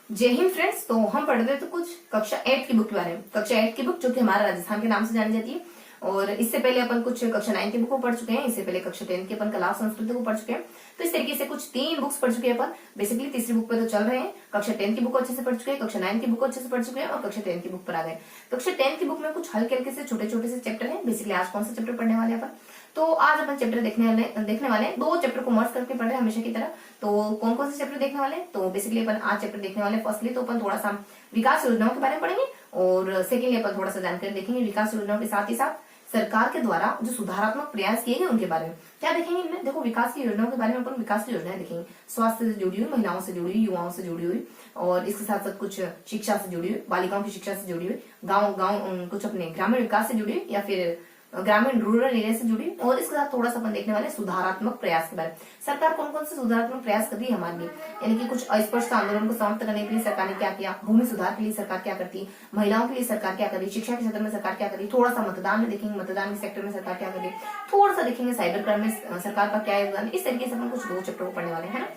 जय हिंद फ्रेंड्स। तो हम पढ़ रहे थे कुछ कक्षा 8 की बुक के बारे में। कक्षा 8 की बुक जो कि हमारा राजस्थान के नाम से जानी जाती है। और इससे पहले अपन कुछ कक्षा 9 की बुक को पढ़ चुके हैं। इससे पहले कक्षा 10 की अपन कला संस्कृति को पढ़ चुके हैं। तो इस तरीके से कुछ 3 बुक्स पढ़ चुके हैं अपन। बेसिकली तीसरी बुक पे तो चल रहे हैं। कक्षा 10 की बुक अच्छे से पढ़ चुके हैं, कक्षा 9 की बुक अच्छे से पढ़ चुके हैं और कक्षा 10 की बुक पर आ गए। कक्षा 10 की बुक में कुछ हल्के हल्के से छोटे छोटे से चैप्टर है। बेसिकली आज कौन सा चैप्टर पढ़ने वाले हैं अपन? तो आज अपन चैप्टर देखने वाले हैं। 2 चैप्टर को मर्ज करके पढ़ रहे हैं हमेशा की तरह। तो कौन कौन से चैप्टर देखने वाले हैं? तो बेसिकली अपन आज चैप्टर देखने वाले हैं। फर्स्टली तो अपन थोड़ा सा विकास योजनाओं के बारे में पढ़ेंगे और सेकेंडली अपन थोड़ा सा जानकारी देखेंगे विकास योजनाओं के साथ ही साथ सरकार के द्वारा जो सुधारात्मक प्रयास किए गए उनके बारे में। क्या देखेंगे इनमें? देखो, विकास की योजनाओं के बारे में अपन विकास की योजनाएं देखेंगे। स्वास्थ्य से जुड़ी हुई, महिलाओं से जुड़ी हुई, युवाओं से जुड़ी हुई और इसके साथ साथ कुछ शिक्षा से जुड़ी हुई, बालिकाओं की शिक्षा से जुड़ी हुई, गाँव कुछ अपने ग्रामीण विकास से जुड़ी हुई या फिर ग्रामीण रूरल एरिया से जुड़ी। और इसके साथ थोड़ा सा अपन देखने वाले सुधारात्मक प्रयास के बारे में। सरकार कौन कौन से सुधारात्मक प्रयास कर रही है हमारे लिए, यानी कि कुछ अस्पष्ट आंदोलन को समाप्त करने के लिए सरकार ने क्या किया, भूमि सुधार के लिए सरकार क्या करती है, महिलाओं के लिए सरकार क्या कर रही है, शिक्षा के क्षेत्र में सरकार क्या कर रही है, थोड़ा सा मतदान में देखेंगे, मतदान के सेक्टर में सरकार क्या कर रही है, थोड़ा सा देखेंगे साइबर क्राइम में सरकार का क्या योगदान है। इस तरीके से अपन कुछ 2 चैप्टर को पढ़ने वाले हैं ना।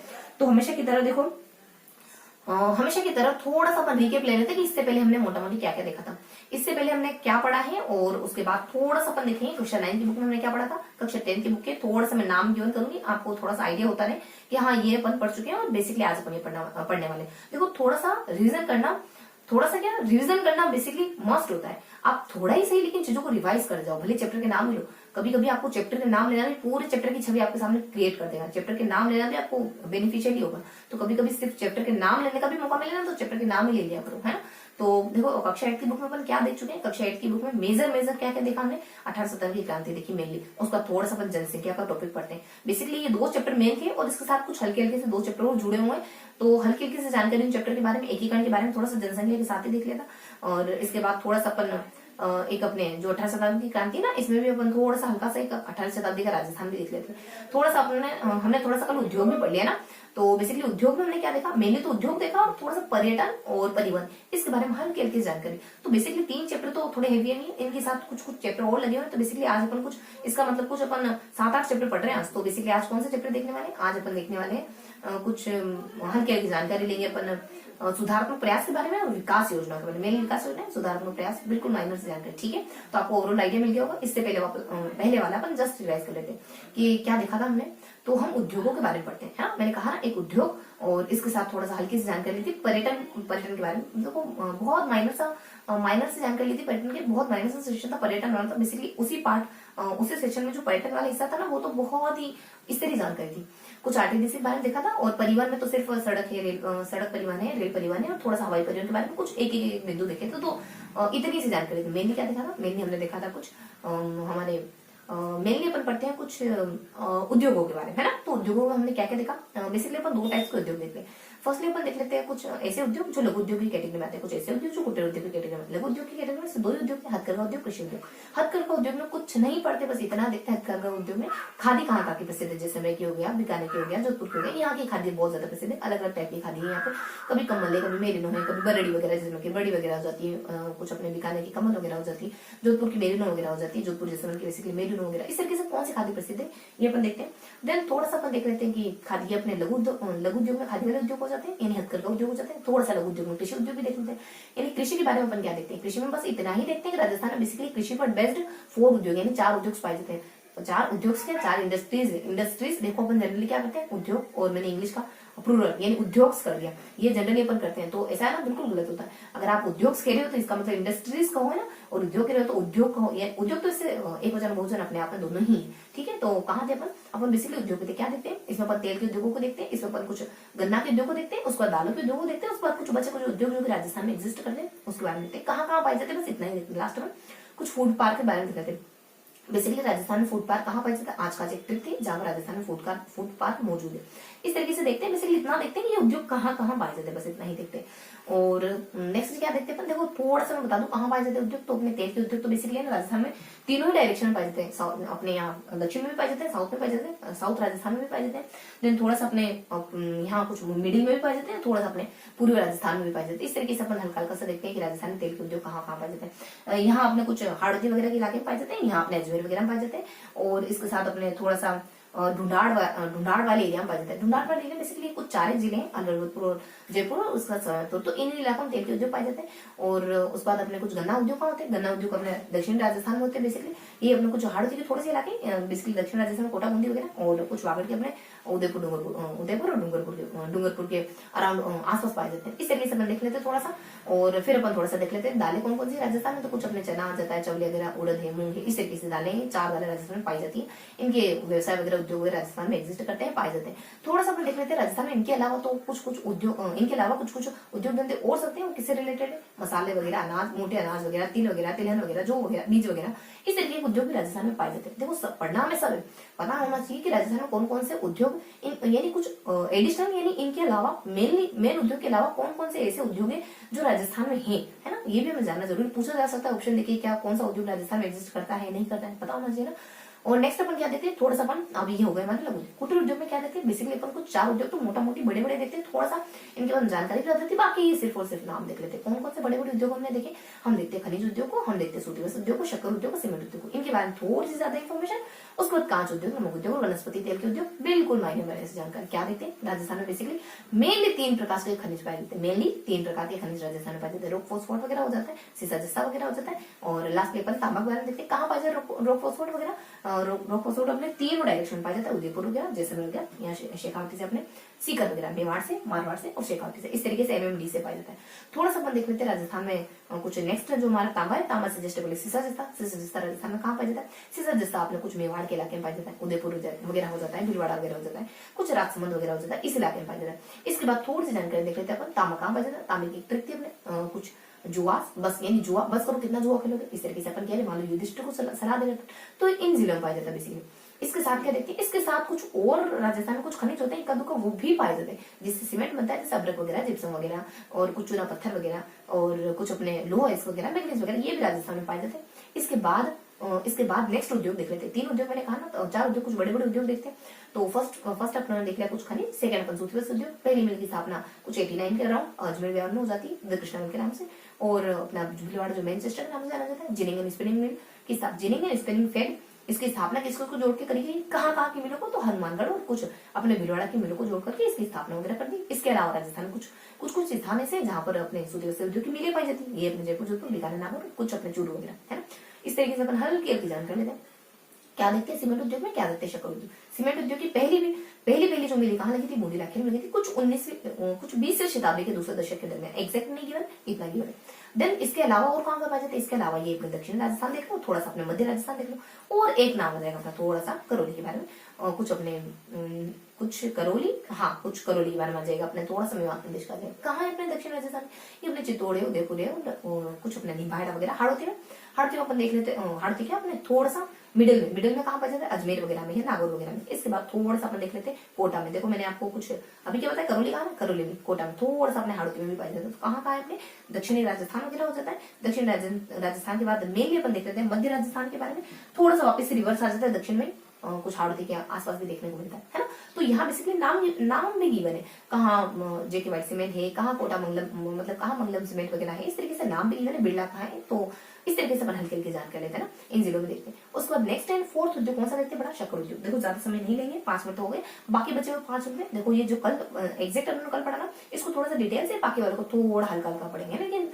तो हमेशा की तरह देखो, हमेशा की तरह थोड़ा सा अपन रिकेप ले लेते हैं कि इससे पहले हमने मोटा मोटी क्या क्या देखा था, इससे पहले हमने क्या पढ़ा है और उसके बाद थोड़ा सा अपन देखेंगे कक्षा 9 की बुक में हमने क्या पढ़ा था, कक्षा 10 की बुक के थोड़ा सा मैं नाम गिवन करूंगी, आपको थोड़ा सा आइडिया होता रहे कि हाँ ये अपन पढ़ चुके हैं और बेसिकली आज अपन ये पढ़ने वाले। देखो, थोड़ा सा रिविजन करना, थोड़ा सा क्या रिवीजन करना बेसिकली मस्ट होता है। आप थोड़ा ही सही लेकिन चीजों को रिवाइज कर जाओ, भले चैप्टर के नाम ही लो। कभी कभी आपको चैप्टर के नाम लेना भी पूरे चैप्टर की छवि आपके सामने क्रिएट कर देगा। चैप्टर के नाम लेना भी आपको बेनिफिशियल ही होगा। तो कभी कभी सिर्फ चैप्टर के नाम लेने का भी मौका मिले ना, तो चैप्टर के नाम ही ले लिया करो, है ना। तो देखो, कक्षा 8 की बुक में अपन क्या देख चुके हैं। कक्षा 8 की बुक में मेजर क्या क्या देखा हमने, 1870 की क्रांति देखी मेनली। उसका थोड़ा सा अपन जनसंख्या का टॉपिक पढ़ते हैं। बेसिकली ये 2 चैप्टर मेन थे और इसके साथ कुछ हल्के हल्के से 2 चैप्टर और जुड़े हुए हैं। तो हल्की हल्की से जानकारी उन चैप्टर के बारे में, एकीकरण के बारे में, थोड़ा सा जनसंख्या के साथ ही देख लेता। और इसके बाद थोड़ा सा अपन एक अपने जो 18 शताब्दी की क्रांति है ना, इसमें भी अपन थोड़ा सा हल्का सा एक 18 शताब्दी का राजस्थान भी देख लेते हैं। थोड़ा सा हमने थोड़ा सा कल उद्योग भी पढ़ लिया ना। तो बेसिकली उद्योग में हमने क्या देखा, मेनली तो उद्योग देखा और थोड़ा सा पर्यटन और परिवहन, इसके बारे में हल्की हल्की जानकारी। तो बेसिकली 3 चैप्टर तो थोड़े हेवी है, इनके साथ कुछ कुछ चैप्टर और लगे हुए। तो बेसिकली आज अपन कुछ, इसका मतलब कुछ अपन 7-8 चैप्टर पढ़ रहे हैं आज। तो बेसिकली आज कौन से चैप्टर देखने वाले हैं? आज अपन देखने वाले हैं कुछ हल्की हल्की जानकारी लेंगे अपन सुधारात्मक प्रयास के बारे में और विकास योजना के बारे में। मेन विकास योजना है, सुधारात्मक प्रयास बिल्कुल माइनर से जानकारी, ठीक है। तो आपको ओवरऑल आइडिया मिल गया होगा। इससे पहले वाला अपन जस्ट रिवाइज कर लेते हैं कि क्या देखा था हमने। तो हम उद्योगों के बारे में पढ़ते हैं, है ना। मैंने कहा ना, एक उद्योग और इसके साथ थोड़ा सा हल्की सी जानकारी ली थी पर्यटन के बारे में। देखो, बहुत माइनर से जानकारी ली थी पर्यटन के। बहुत माइनर सा सेक्शन था पर्यटन वाला। तो बेसिकली उसी सेक्शन में जो पर्यटन वाला हिस्सा था ना, वो तो बहुत ही इस तरह जानकारी थी। कुछ आरटीडीसी के बारे में देखा था और परिवहन में तो सिर्फ सड़क है, सड़क परिवहन है, रेल परिवहन है और थोड़ा सा हवाई परिवहन के बारे में कुछ एक बिंदु देखे थे। तो इतनी सी जानकारी थी। मेनली क्या देखा था, मेनली हमने देखा था कुछ हमारे मेनली अपन पढ़ते हैं कुछ उद्योगों के बारे में, है ना। तो उद्योगों में हमने क्या क्या देखा। बेसिकली अपन 2 टाइप्स के उद्योग देखते हैं। फर्स्टली अपन देख लेते हैं कुछ ऐसे उद्योग जो लघु उद्योग की कैटेगरी में आते हैं, कुछ ऐसे उद्योग जो कुटीर उद्योग की कैटेगरी में। लघु उद्योग की कैटेगरी में से 2 उद्योग है, हथकरघा उद्योग, कृषि उद्योग। हथकरघा उद्योग में कुछ नहीं पढ़ते, बस इतना देखते हैं हथकरघा उद्योग में खादी कहाँ कहाँ की प्रसिद्ध है। जैसे की हो गया, बीकानेर की हो गया, जोधपुर की हो गया। यहाँ की खादी बहुत ज्यादा प्रसिद्ध है। अलग अलग टाइप की खादी है यहाँ पे। कभी कम्बल है, कभी मेरिनो है, कभी बरड़ी वगैरह, जिसमें की बरड़ी वगैरह हो जाती है। कुछ अपने बीकानेर की कमल वगैरह हो जाती है, जोधपुर की मेरिनो वगैरह हो जाती है, जोधपुर जैसलमेर की बेसिकली मेरिनो वगैरह। इस तरीके से कौन सी खादी प्रसिद्ध है ये अपन देखते हैं। देन थोड़ा सा अपन देख लेते हैं कि खादी अपने लघु उद्योग में खादी वाले उद्योग हो जाते हैं, यानी हथकरघा उद्योग हो जाते हैं। थोड़ा सा लघु उद्योग में कृषि उद्योग भी देख लेते हैं। यानी कृषि के बारे में अपन क्या देखते हैं, कृषि में बस इतना ही देखते हैं कि राजस्थान में बेसिकली कृषि पर बेस्ड 4 उद्योग यानी 4 उद्योग पाए जाते हैं। 4 उद्योग के 4 इंडस्ट्रीज देखो अपन जनरली क्या करते हैं, उद्योग, और मैंने इंग्लिश का प्लूरल यानी उद्योग कर दिया, ये जनरली अपन करते हैं। तो ऐसा है ना, बिल्कुल गलत होता है। अगर आप उद्योग कह रहे हो तो इसका मतलब इंडस्ट्रीज कहो, है ना, और उद्योग कह रहे हो तो उद्योग कहो। उद्योग तो इससे एक वचन बहुवचन अपने आप में दोनों ही है, ठीक है। तो कहाँ थे अपन बेसिकली उद्योग थे। क्या देखते हैं इसमें? अपन तेल के उद्योगों को देखते हैं, इसमें अपन कुछ गन्ना के उद्योग को देखते हैं, उसके बाद दालों के उद्योग को देखते हैं, उसके बाद कुछ बचे कुछ उद्योग जो राजस्थान में एग्जिस्ट करते हैं उसके बारे में देखते हैं। कहाँ कहाँ पाए जाते हैं, बस इतना ही देखते हैं। लास्ट में कुछ फूड पार्क के बारे में दिखाते हैं। बेसिकली राजस्थान में फूड पार्क कहाँ पाए जाते हैं? आज का एक ट्रिप थी जहाँ पर राजस्थान में फूड पार्क मौजूद है। इस तरीके से देखते हैं। बेसिकली इतना देखते हैं कि ये उद्योग कहाँ कहाँ पाए जाते हैं, बस इतना ही देखते हैं। और नेक्स्ट क्या देखते हैं, देखो थोड़ा सा मैं बता दूं कहाँ पाए जाते हैं उद्योग। तो अपने तेल के उद्योग तो बेसिकली है ना, राजस्थान में तीनों ही डायरेक्शन में पाए जाते हैं। अपने यहाँ दक्षिण में भी पाए जाते हैं, साउथ में पाए जाते हैं, साउथ राजस्थान में भी पाए जाते हैं। देन थोड़ा सा अपने यहाँ कुछ मिडिल में भी पाए जाते हैं, थोड़ा सा अपने पूर्वी राजस्थान में भी पाए जाते हैं। इस तरीके से अपन हल्का हल्का सा देखते हैं कि राजस्थान में तेल के उद्योग कहाँ कहाँ पाए जाते हैं। यहाँ अपने कुछ हाड़ौती वगैरह के इलाके में पाए जाते हैं, यहाँ अपने अजमेर वगैरह में पाए जाते हैं। और इसके साथ अपने थोड़ा सा ढूंढाड़ वाले एरिया में पाया जाता है। ढूंढाड़ वाले एरिया बेसिकली कुछ 4 जिले हैं, अलीराजपुर और जयपुर और उसका सोलापुर। तो इन इलाकों में तेल के उद्योग पाए जाते हैं। और उसके बाद अपने कुछ गन्ना उद्योग होते हैं। गन्ना उद्योग अपने दक्षिण राजस्थान में होते हैं बेसिकली। ये अपने कुछ हाड़ोती के थोड़े से इलाके बेसिकली दक्षिण राजस्थान में कोटा बूंदी वगैरह, और कुछ वागड़ के अपने उदयपुर और डूंगरपुर के अराउंड आसपास पाए जाते हैं। इस तरीके से अपन देख लेते हैं थोड़ा सा। और फिर अपन थोड़ा सा देख लेते हैं दालें कौन कौन सी राजस्थान में। तो कुछ अपने चना आ जाता है, चवले वगैरह, उड़द है, मूंग है, इस तरीके से दालें 4 दालें राजस्थान में पाई जाती है। इनके व्यवसाय वगैरह उद्योग राजस्थान में एग्जिस्ट करते हैं, पाए जाते हैं। थोड़ा सा अपन देख लेते हैं राजस्थान में इनके अलावा तो कुछ उद्योग, इनके अलावा कुछ उद्योग धंधे और सकते हैं। किससे रिलेटेड है? मसाले वगैरह, अनाज, मोटे अनाज वगैरह, तिल वगैरह, तिलहन वगैरह, जो वगैरह, बीज वगैरह, इस तरीके के उद्योग भी राजस्थान में पाए जाते हैं। देखो पढ़ना में सब है, पता होना चाहिए कि राजस्थान में कौन कौन से उद्योग यानी कुछ एडिशनल यानी इनके अलावा मेन उद्योग के अलावा कौन कौन से ऐसे उद्योग है जो राजस्थान में है ना। ये भी हमें जानना जरूरी, पूछा जा सकता है ऑप्शन देखिए क्या कौन सा उद्योग राजस्थान में एग्जिस्ट करता है नहीं करता है, पता होना चाहिए ना। और नेक्स्ट अपन क्या देखते हैं थोड़ा सा अपन, अब ये हो गए हमारे लघु उद्योग। कुटीर उद्योग में क्या देखते हैं बेसिकली अपन कुछ 4 उद्योग तो मोटा मोटी बड़े बड़े देखते हैं। थोड़ा सा इनके बारे में जानकारी भी देती है, बाकी ये सिर्फ और सिर्फ नाम देख लेते हैं। कौन कौन से बड़े बड़े उद्योग हमने देखे, हम देखते हैं खनिज उद्योग को, हम देखते हैं सूती वस्त्र उद्योग को, शक्कर उद्योग को, सीमेंट उद्योग को, इनके बारे में थोड़ी सी ज्यादा इन्फॉर्मेशन। उसके बाद कांच उद्योग, नमक उद्योग और वनस्पति तेल के उद्योग बिल्कुल मायने में ऐसी जानकारी। क्या देखते हैं राजस्थान में बेसिकली मेनली 3 प्रकार के खनिज पाए जाते हैं। मेनली 3 प्रकार के खनिज राजस्थान में पाए जाते हैं। रॉक फॉस्फोट वगैरह हो जाता है, सीसा जस्ता वगैरह हो जाता है। और लास्ट अपन तांबा वगैरह देखते हैं कहाँ पाए जाते हैं रॉक फॉस्फोट वगैरह। रॉक फॉस्फोट अपने 3 डायरेक्शन में पाया जाता है, उदयपुर हो गया, जैसलमेर हो गया, यहाँ शेखावती से अपने सीकर वगैरह, मेवाड़ से, मारवाड़ से और शेखावती से, इस तरीके से एमएमडी से पाया जाता है। थोड़ा सा अपन देख लेते हैं राजस्थान में कुछ नेक्स्ट जो हमारा तांबा है, तांबा से जस्ट बोले सीसा जस्ता राजस्थान में कहाँ पाया जाता है? सीसा जस्ता आपने कुछ मेवाड़ के इलाके में पाया जाता है, उदयपुर वगैरह हो जाता है, भीलवाड़ा वगैरह हो जाता है, कुछ राजसमंद वगैरह हो जाता है, इस इलाके में पाया जाता है। इसके बाद थोड़ी सी जानकारी देख लेते हैं अपन तांबा कहाँ पाया जाता है। तांबे की तृतीय अपने कुछ जुआ बस, यानी जुआ बस करो कितना जुआ खेलोगे, इस तरीके से अपन कह रहे मान लो युधिष्ठिर को सलाह दे रहे तो इन जिलों में पाया जाता है बेसिकली। इसके साथ क्या देखते हैं, इसके साथ कुछ और राजस्थान में कुछ खनिज होते हैं कद्दू का, वो भी पाए जाते हैं, जिससे सीमेंट बनता है, जैसे अब्रक वगैरह, जिप्सम वगैरह, और कुछ चूना पत्थर वगैरह, और कुछ अपने लोहा वगैरह, मैग्नीज वगैरह, ये भी राजस्थान में पाए जाते हैं। इसके बाद नेक्स्ट उद्योग देख लेते हैं। 3 उद्योग मैंने कहा ना, तो 4 उद्योग कुछ बड़े बड़े उद्योग देखते हैं। तो फर्स्ट अपना देख लिया कुछ खनिज, सेकंड अपन सूती वस्त्र उद्योग, पहली मिल की स्थापना कुछ 89 के अराउंड अजमेर बिहार में हो जाती है कृष्णा मिल के नाम से। और अपना भीलवाड़ा जो मैनचेस्टर के नाम से जाना जाता है, जिनिंग एंड स्पिनिंग मिल की जिनिंग एंड स्पिनिंग फेड, इसकी स्थापना किसको जोड़ के करी गई, कहाँ की मिलों को, तो हनुमानगढ़ और कुछ अपने भीलवाड़ा की मिलों को जोड़ करके इसकी स्थापना वगैरह कर दी। इसके अलावा राजस्थान में कुछ स्थान ऐसे जहाँ पर अपने सूती वस्त्र उद्योग की मिलें पाई जाती है। ये अपने जयपुर, जोधपुर, बीकानेर, नागौर, कुछ अपने चूरू वगैरह है ना। इस तरीके से अपन हल्की हल्की जानकारी लेते हैं। क्या देखते हैं सीमेंट उद्योग में, क्या देखते हैं शक्कर उद्योग। सीमेंट उद्योग की पहली जो मिली कहाँ लगी थी, बूंदी इलाके में लगी थी, कुछ 20वीं शताब्दी के दूसरे दशक के दरमियान, एग्जैक्ट नहीं गिवन, इतना गिवन है। देन इसके अलावा और कहाँ पाया जाता है, इसके अलावा ये अपने दक्षिण राजस्थान देख लो, थोड़ा सा अपने मध्य राजस्थान देख लो, और एक नाम आ जाएगा अपना थोड़ा सा करौली के बारे में, और कुछ अपने कुछ करौली के बारे में आ जाएगा अपने, थोड़ा सा मेवाड़ प्रदेश का जाएगा। कहाँ है अपने दक्षिण राजस्थान, ये अपने चित्तौड़ है, उदयपुर है, और कुछ अपने निभाड़ा वगैरह, हाड़ौती में अपन देख लेते हैं। हाड़ौती क्या अपने थोड़ा सा मिडिल में कहाँ पाया जाता है, अजमेर वगैरह में है, नागौर वगैरह में। इसके बाद थोड़ा सा अपन देख लेते हैं कोटा में। देखो मैंने आपको कुछ अभी क्या बताया, करौली कहाँ है, करौली में, कोटा में, थोड़ा सा अपने हाड़ौती में भी पाया जाता है। तो कहाँ है अपने दक्षिणी राजस्थान वगैरह हो जाता है। दक्षिण राजस्थान के बाद मेनली अपन देख लेते हैं मध्य राजस्थान के बारे में, थोड़ा सा वापस से रिवर्स आ जाता है दक्षिण में, कुछ हाड़ौती के आसपास भी देखने को मिलता है ना। तो यहाँ बेसिकली नाम में गिवन है, कहाँ जेके वाइट सीमेंट है, कहाँ कोटा मंगलम, मतलब कहाँ मंगलम सीमेंट वगैरह है, इस तरीके से नाम भी गिवन है, बिरला कहाँ है। तो इस तरीके से अपन हल्के हल्के जानकारी लेते हैं ना, इन जिलों में देखते हैं। उसके बाद नेक्स्ट एंड फोर्थ उद्योग कौन सा देखते हैं, बड़ा शक्कर उद्योग। देखो ज्यादा समय नहीं लेंगे, 5 मिनट हो गए, बाकी बचे हुए 5 मिनट। देखो ये जो कल एग्जैक्ट उन्होंने कल पढ़ा ना, इसको थोड़ा सा डिटेल से, बाकी वालों को थोड़ा हल्का हल्का पढ़ेंगे, लेकिन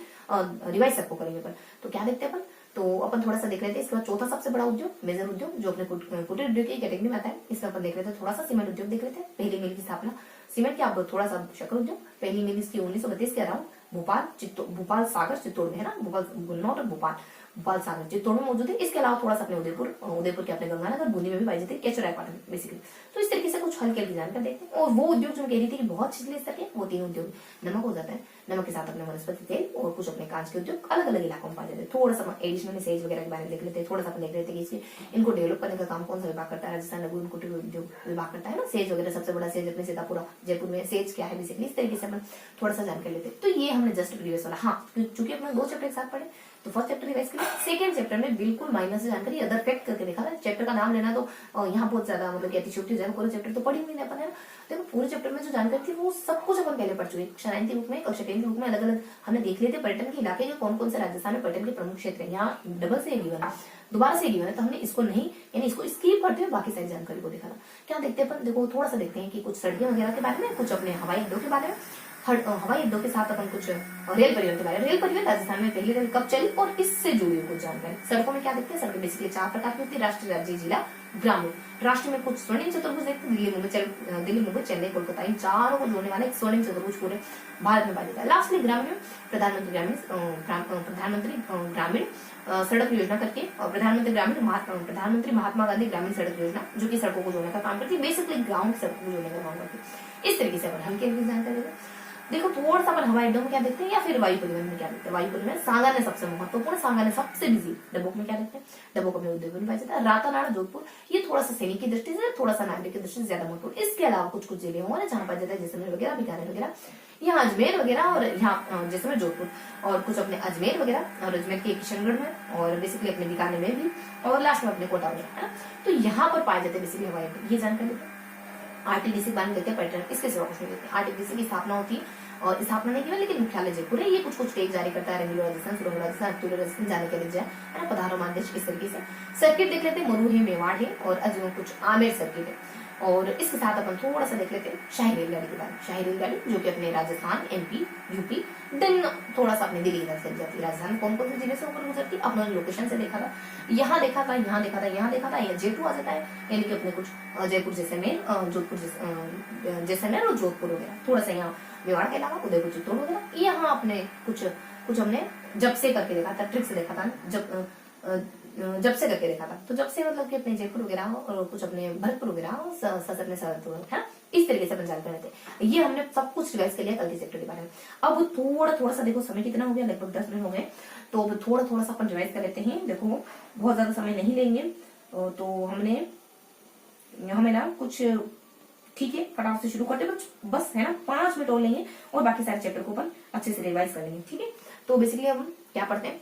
रिवाइज सबको करेंगे अपन। तो क्या देखते हैं अपन, तो अपन थोड़ा सा देख लेते हैं। इसके बाद चौथा सबसे बड़ा उद्योग, मेजर उद्योग, जो अपने कुटीर उद्योग की कैटेगरी में आता है, इसमें अपन देख लेते हैं थोड़ा सा सीमेंट उद्योग देख लेते हैं। पहली मिल की स्थापना सीमेंट की, आप थोड़ा सा शक्कर उद्योग, पहली मिल इसकी 1932 के अराउंड भोपाल सागर चित्तौड़ में है ना, भोपाल सागर चित्तौड़ में मौजूद है। इसके अलावा थोड़ा सा अपने उदयपुर के अपने गंगानगर, बूंदी में भी पाई जाती है, केचुराय पाटन बेसिकली। तो इस तरीके से कुछ हल्के हल्की जानकारी देखते हैं। और वो उद्योग जो मैं कह रही थी कि बहुत छिछले स्तर के, वो 3 उद्योग, नमक हो जाता है, नमक के साथ अपने वनस्पति तेल, और कुछ अपने कांच के उद्योग अलग अलग इलाकों में पाए जाते हैं। थोड़ा सा एडिशनल सेज वगैरह के बारे में देख लेते हैं। थोड़ा सा अपन देख लेते हैं कि इनको डेवलप करने का काम कौन सा विभाग करता है, राजस्थान लघु कुटीर उद्योग विभाग करता है ना। सेज वगैरह सबसे बड़ा सेज अपने सीतापुरा जयपुर में, सेज क्या है बेसिकली, इस तरीके से अपन थोड़ा सा जानकारी लेते हैं। तो ये हमने जस्ट प्रीवियस वाला, हाँ चूंकि अपने 2 चैप्टर एक साथ पढ़े, तो फर्स्ट चैप्टर रिवाइज करिए। सेकंड चैप्टर में बिल्कुल माइनस से जानकारी अदर फैक्ट करके देखा था। चैप्टर का नाम लेना तो यहाँ बहुत ज्यादा मतलब कि अतिशयोक्ति हो जाएगा, पूरा चैप्टर तो पढ़ी नहीं अपन है ना। देखो पूरे चैप्टर में जो जानकारी थी वो सब कुछ अपन पहले पढ़ चुके। कक्षा 9 की बुक में, कक्षा 10 की बुक में अलग अलग हमने देख लिए थे पर्यटन के इलाके के कौन कौन से राजस्थान में पर्यटन के प्रमुख क्षेत्र है। यहाँ डबल से गिवन है, दोबारा से गिवन है, तो हमने इसको नहीं यानी इसको स्किप करते हुए बाकी सारी जानकारी को देखा था। क्या देखते हैं अपन, देखो थोड़ा सा देखते हैं कि कुछ सड़कें वगैरह के बारे में, कुछ अपने हवाई अड्डों के बारे में, हवाई अड्डों के साथ अपन कुछ रेल परिवहन के बारे में। रेल परिवहन राजस्थान में पहली रेल कब चली और इससे जुड़ी हुई कुछ जानकारी। सड़कों में क्या देखते हैं, सड़कें बेसिकली 4 प्रकार की होती है, राष्ट्रीय, राज्य, जिला, ग्रामीण। राष्ट्र में कुछ स्वर्णिम चतुर्भुज देखते हैं, दिल्ली मुंबई चेन्नई कोलकाता, इन चारों को जोड़ने वाला एक स्वर्णिम चतुर्भुज पूरे भारत में पाया जाता है। लास्ट में ग्रामीण, प्रधानमंत्री ग्रामीण सड़क योजना करके, और प्रधानमंत्री महात्मा गांधी ग्रामीण सड़क योजना, जो कि सड़कों को जोड़ने का काम करती है, बेसिकली गाँव की सड़कों को जोड़ने का काम करती है। इस तरीके से अपन हल्की हल्की जानकारी। देखो थोड़ा सा अपन हवाई अड्डों में क्या देखते हैं या फिर वायु परिवहन में क्या देखते हैं। वायु परिवहन सांगानेर सबसे महत्वपूर्ण, सांगानेर सबसे बिजी। डब्बोक में क्या देखते हैं, डब्बोक अपने उद्योग में पाया जाता है। रातानाड़, जोधपुर, ये थोड़ा सा सैनिक की दृष्टि से, थोड़ा सा नागरिक की दृष्टि से ज्यादा महत्वपूर्ण। इसके अलावा कुछ कुछ जिले होंगे जहाँ पाया जाता है जैसलमेर वगैरह, बीकानेर वगैरह, यहाँ अजमेर वगैरह, और यहाँ जैसलमेर, जोधपुर, और कुछ अपने अजमेर वगैरह, और अजमेर के किशनगढ़ में, और बेसिकली अपने बीकानेर में भी, और लास्ट में अपने कोटा वगैरह है ना। तो यहाँ पर पाए जाते हैं बेसिकली हवाई अड्डे। ये जानकारी आरटीडीसी बांध देते हैं पर्यटन, इसके सिवा कुछ नहीं देते। आरटीडीसी की स्थापना होती है और स्थापना नहीं की लेकिन मुख्यालय जयपुर है। ये कुछ कुछ टेक जारी करता है, रेंगुलर राजस्थान, सुरंग राजस्थान, अक्टूबर राजस्थान, जाने के लिए जाए है ना, पधारो मानदेश, इस तरीके से। सर्किट देख लेते हैं, मरू है, मेवाड़ है, और अजमेर कुछ आमेर सर्किट है। और इसके साथ अपन थोड़ा सा देख लेते हैं शाही रेलगाड़ी के बारे में। शाही रेलगाड़ी जो कि अपने राजस्थान, एमपी, यूपी, देन थोड़ा सा अपने दिल्ली इधर से जाती है। राजस्थान कौन कौन से जिले से होकर गुजरती है, अपने लोकेशन से देखा था, यहाँ देखा था, यहाँ देखा था, यहाँ देखा था, जयपुर आ जाता है, यानी कि अपने कुछ जयपुर जैसलमेर, जोधपुर जैसलमेर और जोधपुर वगैरह, थोड़ा सा यहाँ मेवाड़ के अलावा उदयपुर, चित्तौड़ वगैरह। यहाँ अपने कुछ हमने जब से करके देखा था, ट्रिक से देखा था, जब से करके देखा था। तो जब से मतलब कि अपने जयपुर वगैरह और कुछ अपने भरतपुर वगैरह, अपने सरहदपुर है ना, इस तरीके से अपन जानते रहते हैं। ये हमने सब कुछ रिवाइज कर लिया कल के चैप्टर के बारे में। अब थोड़ा सा देखो समय कितना हो गया, लगभग 10 मिनट हो गए, तो अब थोड़ा सा अपन रिवाइज कर लेते हैं। देखो बहुत ज्यादा समय नहीं लेंगे, तो हमें ना कुछ ठीक है फटाफट से शुरू करते हैं, बस है ना 5 मिनट और लेंगे और बाकी सारे चैप्टर को अपन अच्छे से रिवाइज कर लेंगे। ठीक है, तो बेसिकली हम क्या पढ़ते हैं,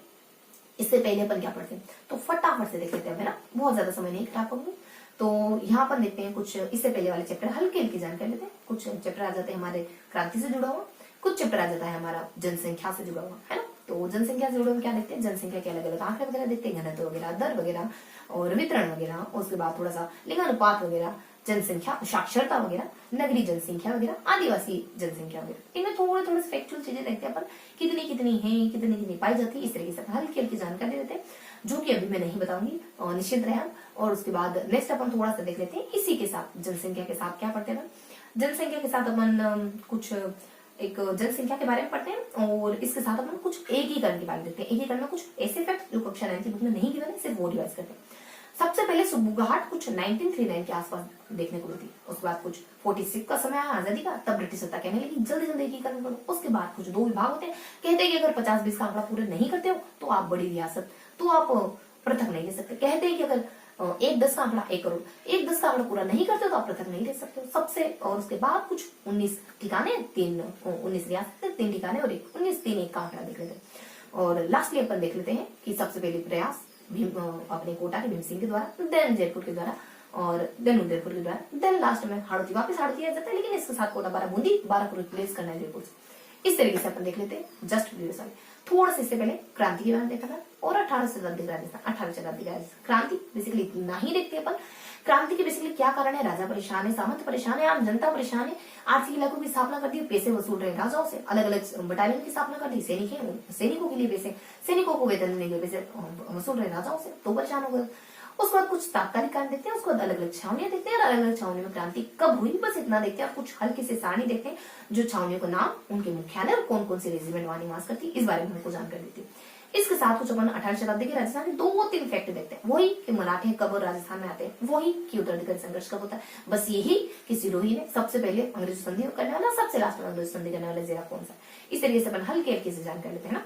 इससे पहले अपन क्या पढ़ते हैं, तो फटाफट से देख लेते हैं, है ना, बहुत ज्यादा समय नहीं खराब करूंगी। तो यहाँ पर देखते हैं कुछ इससे पहले वाले चैप्टर हल्की हल्की जानकारी लेते हैं। कुछ चैप्टर आ जाते हैं हमारे क्रांति से जुड़ा हुआ, कुछ चैप्टर आ जाता है हमारा जनसंख्या से जुड़ा हुआ, है ना। तो जनसंख्या से जुड़े हुए क्या देखते हैं, जनसंख्या के अलग अलग आंकड़े वगैरह देखते हैं, घनत्व वगैरह, दर वगैरह और वितरण वगैरह, उसके बाद थोड़ा सा लिंगानुपात वगैरह, जनसंख्या, साक्षरता वगैरह, नगरीय जनसंख्या वगैरह, आदिवासी जनसंख्या वगैरह। इनमें थोड़े थोड़े फैक्चुअल चीजें देखते हैं अपन, कितनी कितनी है, कितनी कितनी पाई जाती है, इस तरीके से हल्की हल्की जानकारी देते हैं, जो कि अभी मैं नहीं बताऊंगी, और निश्चित रहे। और उसके बाद नेक्स्ट अपन थोड़ा सा देख लेते हैं इसी के साथ, जनसंख्या के साथ क्या पढ़ते हैं। जनसंख्या के साथ अपन कुछ एक जनसंख्या के बारे में पढ़ते हैं, और इसके साथ अपन कुछ एकीकरण के बारे में देखते हैं। एकीकरण में कुछ ऐसे फैक्ट जो कक्षा 9 की बुक में नहीं गिवन है, सिर्फ वो रिवाइज करते हैं। सबसे पहले सुबुगाहट कुछ 1939 के आसपास देखने को मिलती है। उसके बाद कुछ 46 का समय आया आजादी का, तब ब्रिटिश सत्ता कहने लगी जल्दी जल्दी एकीकरण करो। उसके बाद कुछ 2 विभाग होते हैं, कहते हैं कि अगर 50-20 का आंकड़ा पूरे नहीं करते हो तो आप बड़ी रियासत, तो आप पृथक नहीं ले सकते। कहते हैं कि अगर 1/10 का आंकड़ा 1 करोड़, 1/10 का आंकड़ा पूरा नहीं करते तो आप पृथक नहीं ले सकते हो सबसे। और उसके बाद कुछ 19 ठिकाने, 19 रियासत, 3 ठिकाने और 19-3-1 का आंकड़ा देख लेते हैं। और लास्टली अपन देख लेते हैं कि सबसे पहले प्रयास अपने कोटा के भीम सिंह के द्वारा, देन जयपुर के द्वारा, और देन उदयपुर के द्वारा, देन लास्ट में हाड़ौती, वापस हाड़ौती आ जाता है, लेकिन इसके साथ कोटा 12 बूंदी 12 को रिप्लेस करना है जयपुर से। इस तरीके से अपन देख लेते हैं जस्ट प्रीवियस वाले। थोड़ा सा इससे पहले क्रांति के बारे में देखा था, और 18 शताब्दी का राजस्थान, 18वीं शताब्दी का क्रांति बेसिकली इतना ही देखते हैं अपन। क्रांति के बेसिकली क्या कारण है, राजा परेशान है, सामंत परेशान है, आम जनता परेशान है, आर्थिक इलाकों की स्थापना कर दी, पैसे वसूल रहे राजाओं से, अलग अलग बटालियन की स्थापना कर दी, सैनिकों के लिए पैसे, सैनिकों को वेतन देने के लिए पैसे वसूल रहे राजाओं से, तो परेशान हो गए। उसके बाद कुछ तात्कालिक कारण देखते हैं, उसके बाद अलग अलग छावनियां देखते हैं, और अलग अलग छावनियों में क्रांति कब हुई, बस इतना देखते हैं। और कुछ हल्के से सारणी देखते हैं, जो छावनियों का नाम, उनके मुख्यालय और कौन कौन से रेजिमेंट वहां निवास करती, इस बारे में हमको जानकारी देती है। इसके साथ कुछ अपन 18वीं शताब्दी के राजस्थान के 2-3 फैक्ट देखते हैं, वही कि मराठे कब राजस्थान में आते हैं, वही कि उत्तराधिकारी संघर्ष कब होता है, बस यही कि सिरोही में सबसे पहले अंग्रेज संधि करने वाला, सबसे लास्ट में अंग्रेज संधि करने वाला जिला कौन सा। इस तरीके से अपन हल्के हल्के से जानकारी लेते हैं ना।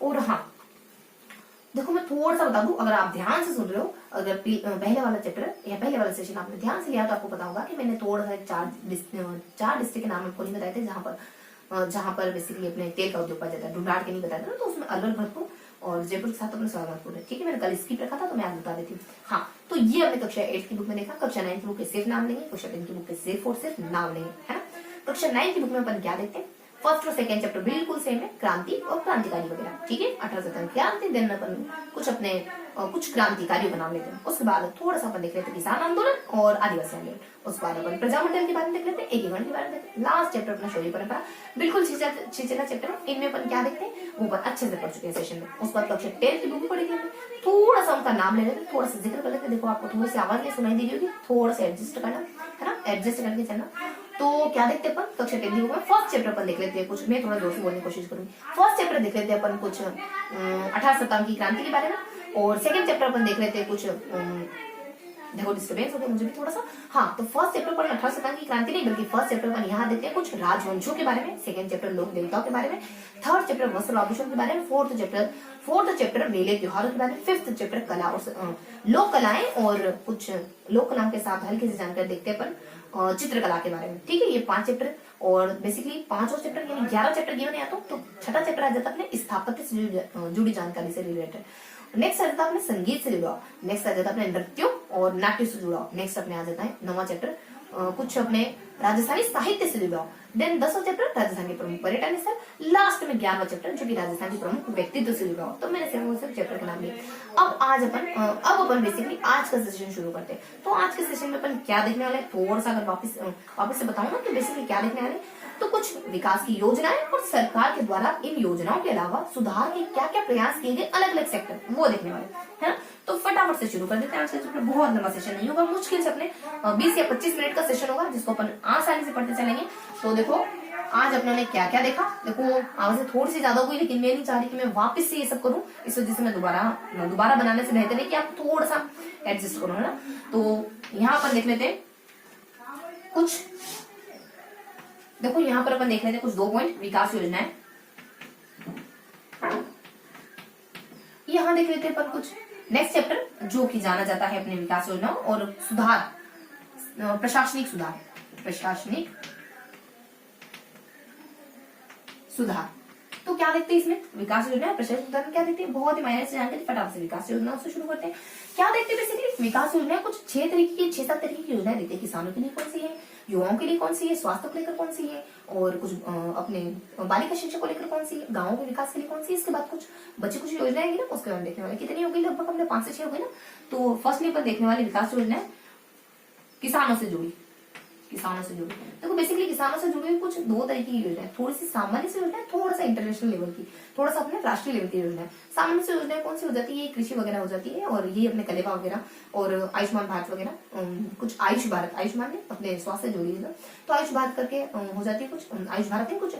और हाँ देखो मैं थोड़ा सा बता दूं, अगर आप ध्यान से सुन रहे हो, अगर पहले वाला चैप्टर या पहले वाला सेशन आपने ध्यान से लिया तो आपको पता होगा कि मैंने थोड़ा सा 4 डिस्ट्रिक्ट के नाम आपको नहीं बताए थे, जहां पर बेसिकली अपने तेल का उद्योग पाया जाता है। ढूंढाड़ के नहीं बताया था, तो उसमें अलवर, भरतपुर, और जयपुर के साथ अपना सवालपुर है। ठीक है, मैंने कल स्किप रखा था तो मैं आज बता देती हूँ। हाँ, तो ये हमने कक्षा 8 की बुक में देखा। कक्षा 9 की बुक के सिर्फ नाम लेंगे, कक्षा 10 की बुक के सिर्फ और सिर्फ नाम लेंगे, है ना। कक्षा 9 की बुक में अपन क्या देखते हैं, फर्स्ट और सेकंड चैप्टर बिल्कुल सेम है, क्रांति और क्रांतिकारी वगैरह। ठीक है, 18 सितंबर क्रांति, देन अपन कुछ अपने कुछ क्रांतिकारियों का नाम लेते हैं। उसके बाद थोड़ा सा अपन देख लेते हैं किसान आंदोलन और आदिवासी आंदोलन। उसके बाद अपन प्रजामंडल के बारे में देख लेते हैं, एकीकरण के बारे में देखते हैं। लास्ट चैप्टर अपना शौर्य परंपरा, बिल्कुल छिछला चैप्टर है। इनमें अपन क्या देखते हैं वो अपन अच्छे से पढ़ चुके हैं सेशन में। उसके बाद कक्षा 10 की बुक भी पढ़ेंगे, थोड़ा सा उनका नाम ले लेते हैं, थोड़ा सा जिक्र कर लेते हैं। देखो आपको थोड़ी सी आवाज नहीं सुनाई दे रही होगी, थोड़ा सा एडजस्ट करना है ना, एडजस्ट करके चलना। तो क्या देखते हैं अपन कक्षा 10 की बुक में फर्स्ट चैप्टर अपन देख लेते हैं कुछ, मैं थोड़ा जोर से बोलने की कोशिश करूंगी। फर्स्ट चैप्टर देख लेते हैं अपन कुछ 18 सितंबर की क्रांति के बारे में, और सेकंड चैप्टर अपन देख लेते हैं कुछ देखो डिस्टर्बेंस हो गया मुझे भी थोड़ा सा। हाँ, तो फर्स्ट चैप्टर पर 18 सितंबर की क्रांति नहीं बल्कि फर्स्ट चैप्टर पर यहाँ देखते हैं कुछ राजवंशों के बारे में, सेकंड चैप्टर लोक देवताओं के बारे में, थर्ड चैप्टर वस्त्र आभूषण के बारे में, फोर्थ चैप्टर मेले त्योहारों के बारे में, फिफ्थ चैप्टर कला और लोक कलाएं और कुछ लोक कलाओं के साथ हल्की सी जानकारी देखते हैं अपन चित्रकला के बारे में। ठीक है, ये 5 चैप्टर और बेसिकली 5 और चैप्टर यानी 11 चैप्टर गिवन है। तो छठा चैप्टर आ जाता है अपने स्थापत्य से जुड़ी जानकारी से रिलेटेड। नेक्स्ट आ जाता है अपने संगीत से जुड़ा, नेक्स्ट आ जाता है अपने नृत्यों और नाट्य से जुड़ा, नेक्स्ट अपने आ जाता है 9वां चैप्टर कुछ अपने राजस्थानी साहित्य से जुड़ा, देन 10वां चैप्टर राजस्थान के प्रमुख पर्यटन स्थल, लास्ट में 11वां चैप्टर जो कि राजस्थान के प्रमुख व्यक्तित्व से जुड़ा हो। तो मैंने सिर्फ चैप्टर के नाम लिए। अब अपन बेसिकली आज का सेशन शुरू करते हैं। तो आज के सेशन में अपन क्या देखने वाले, थोड़ा सा अगर वापस से बताऊं ना तो बेसिकली क्या देखने वाले, तो कुछ विकास की योजनाएं और सरकार के द्वारा इन योजनाओं के अलावा सुधार के क्या क्या प्रयास किए गए अलग अलग सेक्टर, वो देखने वाले है ना। तो फटाफट से शुरू कर देते हैं। आज का चैप्टर बहुत लंबा सेशन नहीं होगा, मुश्किल से अपने 20 या 25 मिनट का सेशन होगा जिसको अपन आसानी से पढ़ते चलेंगे। तो देखो आज अपने ने क्या क्या देखा। देखो आवाजें थोड़ी सी ज्यादा हुई, लेकिन मैं नहीं चाह रही कि मैं वापस से ये सब करूं, इस वजह से मैं दोबारा बनाने से बेहतर है कि आप थोड़ा सा एडजस्ट करो, है ना। तो यहाँ पर देख लेते हैं कुछ, देखो यहाँ पर अपन देख लेते हैं कुछ 2 पॉइंट विकास योजनाएं। यहाँ देख लेते हैं अपन कुछ नेक्स्ट चैप्टर जो कि जाना जाता है अपने विकास योजनाओं और सुधार, प्रशासनिक सुधार। तो क्या देखते हैं इसमें विकास योजना प्रशासनिक सुधार में क्या देखते हैं, बहुत ही मायने से जानकारी फटाफट से विकास योजनाओं से शुरू करते हैं। क्या देखते हैं बेसिकली विकास योजना कुछ 6 तरीके की 6-7 तरीके की योजनाएं देखते हैं। किसानों के लिए कौन सी है, युवाओं के लिए कौन सी है, स्वास्थ्य को लेकर कौन सी है, और कुछ अपने बालिका शिक्षा को लेकर कौन सी है, गाँवों के विकास के लिए कौन सी है। इसके बाद कुछ बच्चे कुछ योजनाएं ना उसके बारे में देखने वाले। कितनी होगी, लगभग हमने 5 से 6 हो गई ना। तो फर्स्टली पर देखने वाली विकास योजना किसानों से जुड़ी। देखो बेसिकली किसानों से जुड़ी कुछ 2 तरीके की योजना है, थोड़ी सी सामान्य से योजना है, थोड़ा सा इंटरनेशनल लेवल की, थोड़ा सा अपने राष्ट्रीय लेवल की योजना है। सामान्य से योजना कौन सी हो जाती है, कृषि वगैरह हो जाती है, और ये अपने कलेवा वगैरह और आयुष्मान भारत वगैरह, कुछ आयुष्मान ने अपने स्वास्थ्य से जुड़ी है। तो आयुष भारत करके हो जाती है कुछ, आयुष भारत कुछ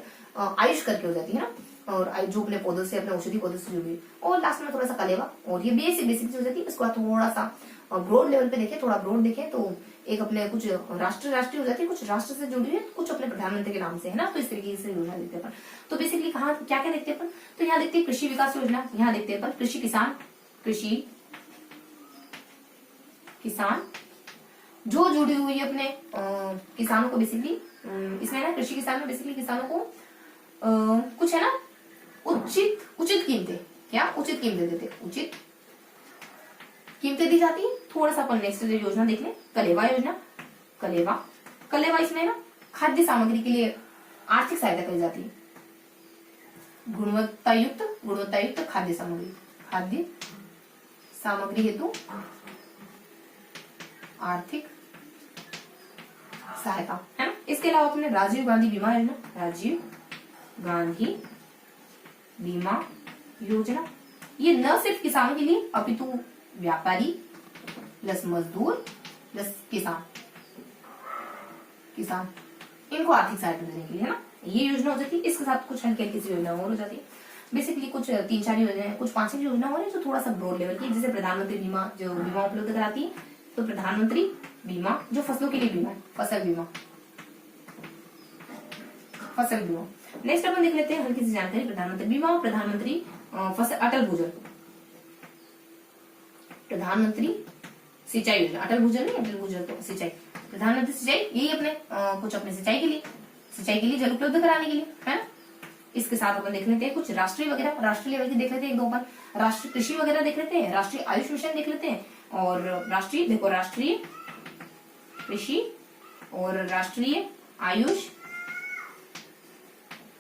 आयुष करके हो जाती है ना, और जो अपने पौधों से अपने औषधि पौधों से जुड़ी है। और लास्ट में थोड़ा सा कलेवा, और ये बेसिक हो जाती है। इसको थोड़ा सा ब्रॉड लेवल पे देखें, थोड़ा ब्रॉड देखें तो एक अपने कुछ राष्ट्रीय हो जाती है, कुछ राष्ट्र से जुड़ी है, कुछ अपने प्रधानमंत्री के नाम से, है ना। तो इस तरीके से योजना देखते हैं अपन। तो बेसिकली कहाँ क्या क्या देखते हैं अपन, तो यहाँ देखते हैं कृषि विकास योजना, यहाँ देखते हैं अपन कृषि किसान जो जुड़ी हुई है अपने किसानों को बेसिकली, इसमें ना कृषि किसान में बेसिकली किसानों को कुछ है ना उचित कीमतें, क्या उचित कीमतें देते, उचित कीमतें दी जाती है। थोड़ा सा अपन नेक्स्ट योजना देख लें, कलेवा योजना। कलेवा इसमें ना खाद्य सामग्री के लिए आर्थिक सहायता करी जाती है, गुणवत्तायुक्त खाद्य सामग्री हेतु आर्थिक सहायता, है ना। इसके अलावा अपने राजीव गांधी बीमा योजना, ये न सिर्फ किसानों के लिए अपितु व्यापारी प्लस मजदूर प्लस किसान इनको आर्थिक सहायता देने के लिए, है ना, ये योजना हो जाती है। इसके साथ कुछ हल्की सी योजना और हो जाती है। बेसिकली कुछ 3-4 योजनाएं, कुछ 5 योजना हो रही है जो थोड़ा सा ब्रॉड लेवल की, जैसे प्रधानमंत्री बीमा जो बीमा उपलब्ध कराती है। तो प्रधानमंत्री बीमा जो फसलों के लिए बीमा, फसल बीमा। नेक्स्ट अपन देख लेते हैं हल्की सी जानकारी प्रधानमंत्री बीमा और प्रधानमंत्री फसल अटल भूजल, प्रधानमंत्री सिंचाई योजना, अटल भूजल तो सिंचाई, प्रधानमंत्री सिंचाई, यही अपने कुछ अपने सिंचाई के लिए जल उपलब्ध कराने के लिए, है ना। इसके साथ अपन देख लेते हैं कुछ राष्ट्रीय वगैरह, राष्ट्रीय लेवल की देख लेते हैं एक दो अपन, राष्ट्रीय कृषि वगैरह देख लेते हैं, राष्ट्रीय आयुष मिशन देख लेते हैं, और राष्ट्रीय देखो राष्ट्रीय कृषि और राष्ट्रीय आयुष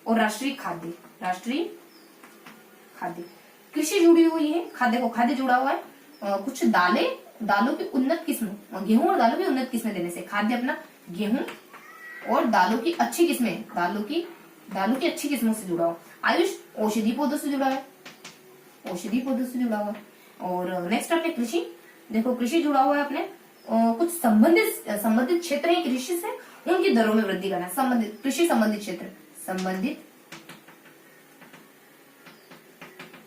और राष्ट्रीय खाद्य, राष्ट्रीय खाद्य। कृषि जुड़ी हुई है, खाद्य को खाद्य जुड़ा हुआ है, कुछ दालें, दालों की उन्नत किस्म, गेहूं और दालों की उन्नत किस्में देने से, खाद्य अपना गेहूं और दालों की अच्छी किस्में, दालों की अच्छी किस्मों से जुड़ा हुआ। आयुष औषधि पौधों से जुड़ा है, औषधि पौधों से जुड़ा हुआ है। और नेक्स्ट अपने कृषि, देखो कृषि जुड़ा हुआ है अपने कुछ संबंधित क्षेत्र है कृषि से, उनकी दरों में वृद्धि करना, संबंधित कृषि संबंधित क्षेत्र, संबंधित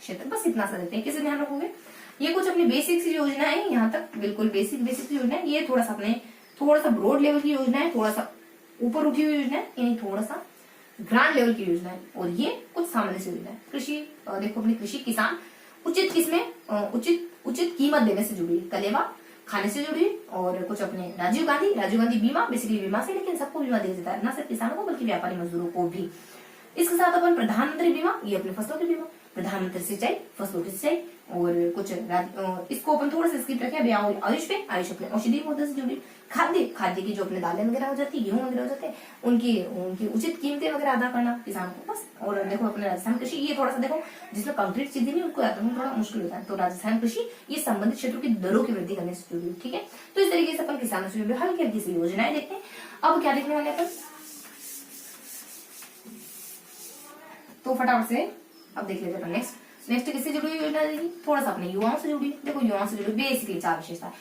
क्षेत्र, बस इतना सा देते हैं, किसे ध्यान रखोगे। ये कुछ अपनी बेसिक योजना है, यहाँ तक बिल्कुल बेसिक योजना है। ये थोड़ा सा ब्रॉड लेवल की योजना है, थोड़ा सा ऊपर उठी हुई योजना है, यानी थोड़ा सा ग्रांड लेवल की योजना है, और ये कुछ सामान्य से योजना है। कृषि देखो अपनी कृषि किसान उचित किस्में उचित कीमत देने से जुड़ी है, कलेवा खाने से जुड़ी है, और कुछ अपने राजीव गांधी बीमा, बेसिकली बीमा से, लेकिन सबको बीमा दिया जाता है, न सिर्फ किसानों को बल्कि व्यापारी मजदूरों को भी। इसके साथ अपन प्रधानमंत्री बीमा, ये अपने फसलों की बीमा, प्रधानमंत्री सिंचाई, फसलों की सिंचाई, और कुछ इसको अपन थोड़ा सा स्किप रखें अभी। आयुष पे, आयुष अपने औषधि पौधों से जुड़ी, खाद्य की जो अपने दालें वगैरह हो जाती है, गेहूं वगैरह हो जाते हैं, उनकी उचित कीमतें वगैरह अदा करना किसान को, बस। और देखो अपने राजस्थान कृषि, ये थोड़ा सा देखो जिसमें कंक्रीट चीजें नहीं उनको याद रखना थोड़ा मुश्किल होता है, तो राजस्थान कृषि ये संबंधित क्षेत्रों की दरों की वृद्धि करने से जुड़ी, ठीक है। तो इस तरीके से अपन किसानों से जुड़ी हल्की हल्की सी योजनाएं देखते हैं। अब क्या देखने वाले अपन, तो फटाफट से अब देख लेते हैं नेक्स्ट किससे जुड़ी हुई योजना देखिए, थोड़ा सा अपने युवाओं से जुड़ी। देखो युवाओं से जुड़ी बेसिकली 4 विशेषता,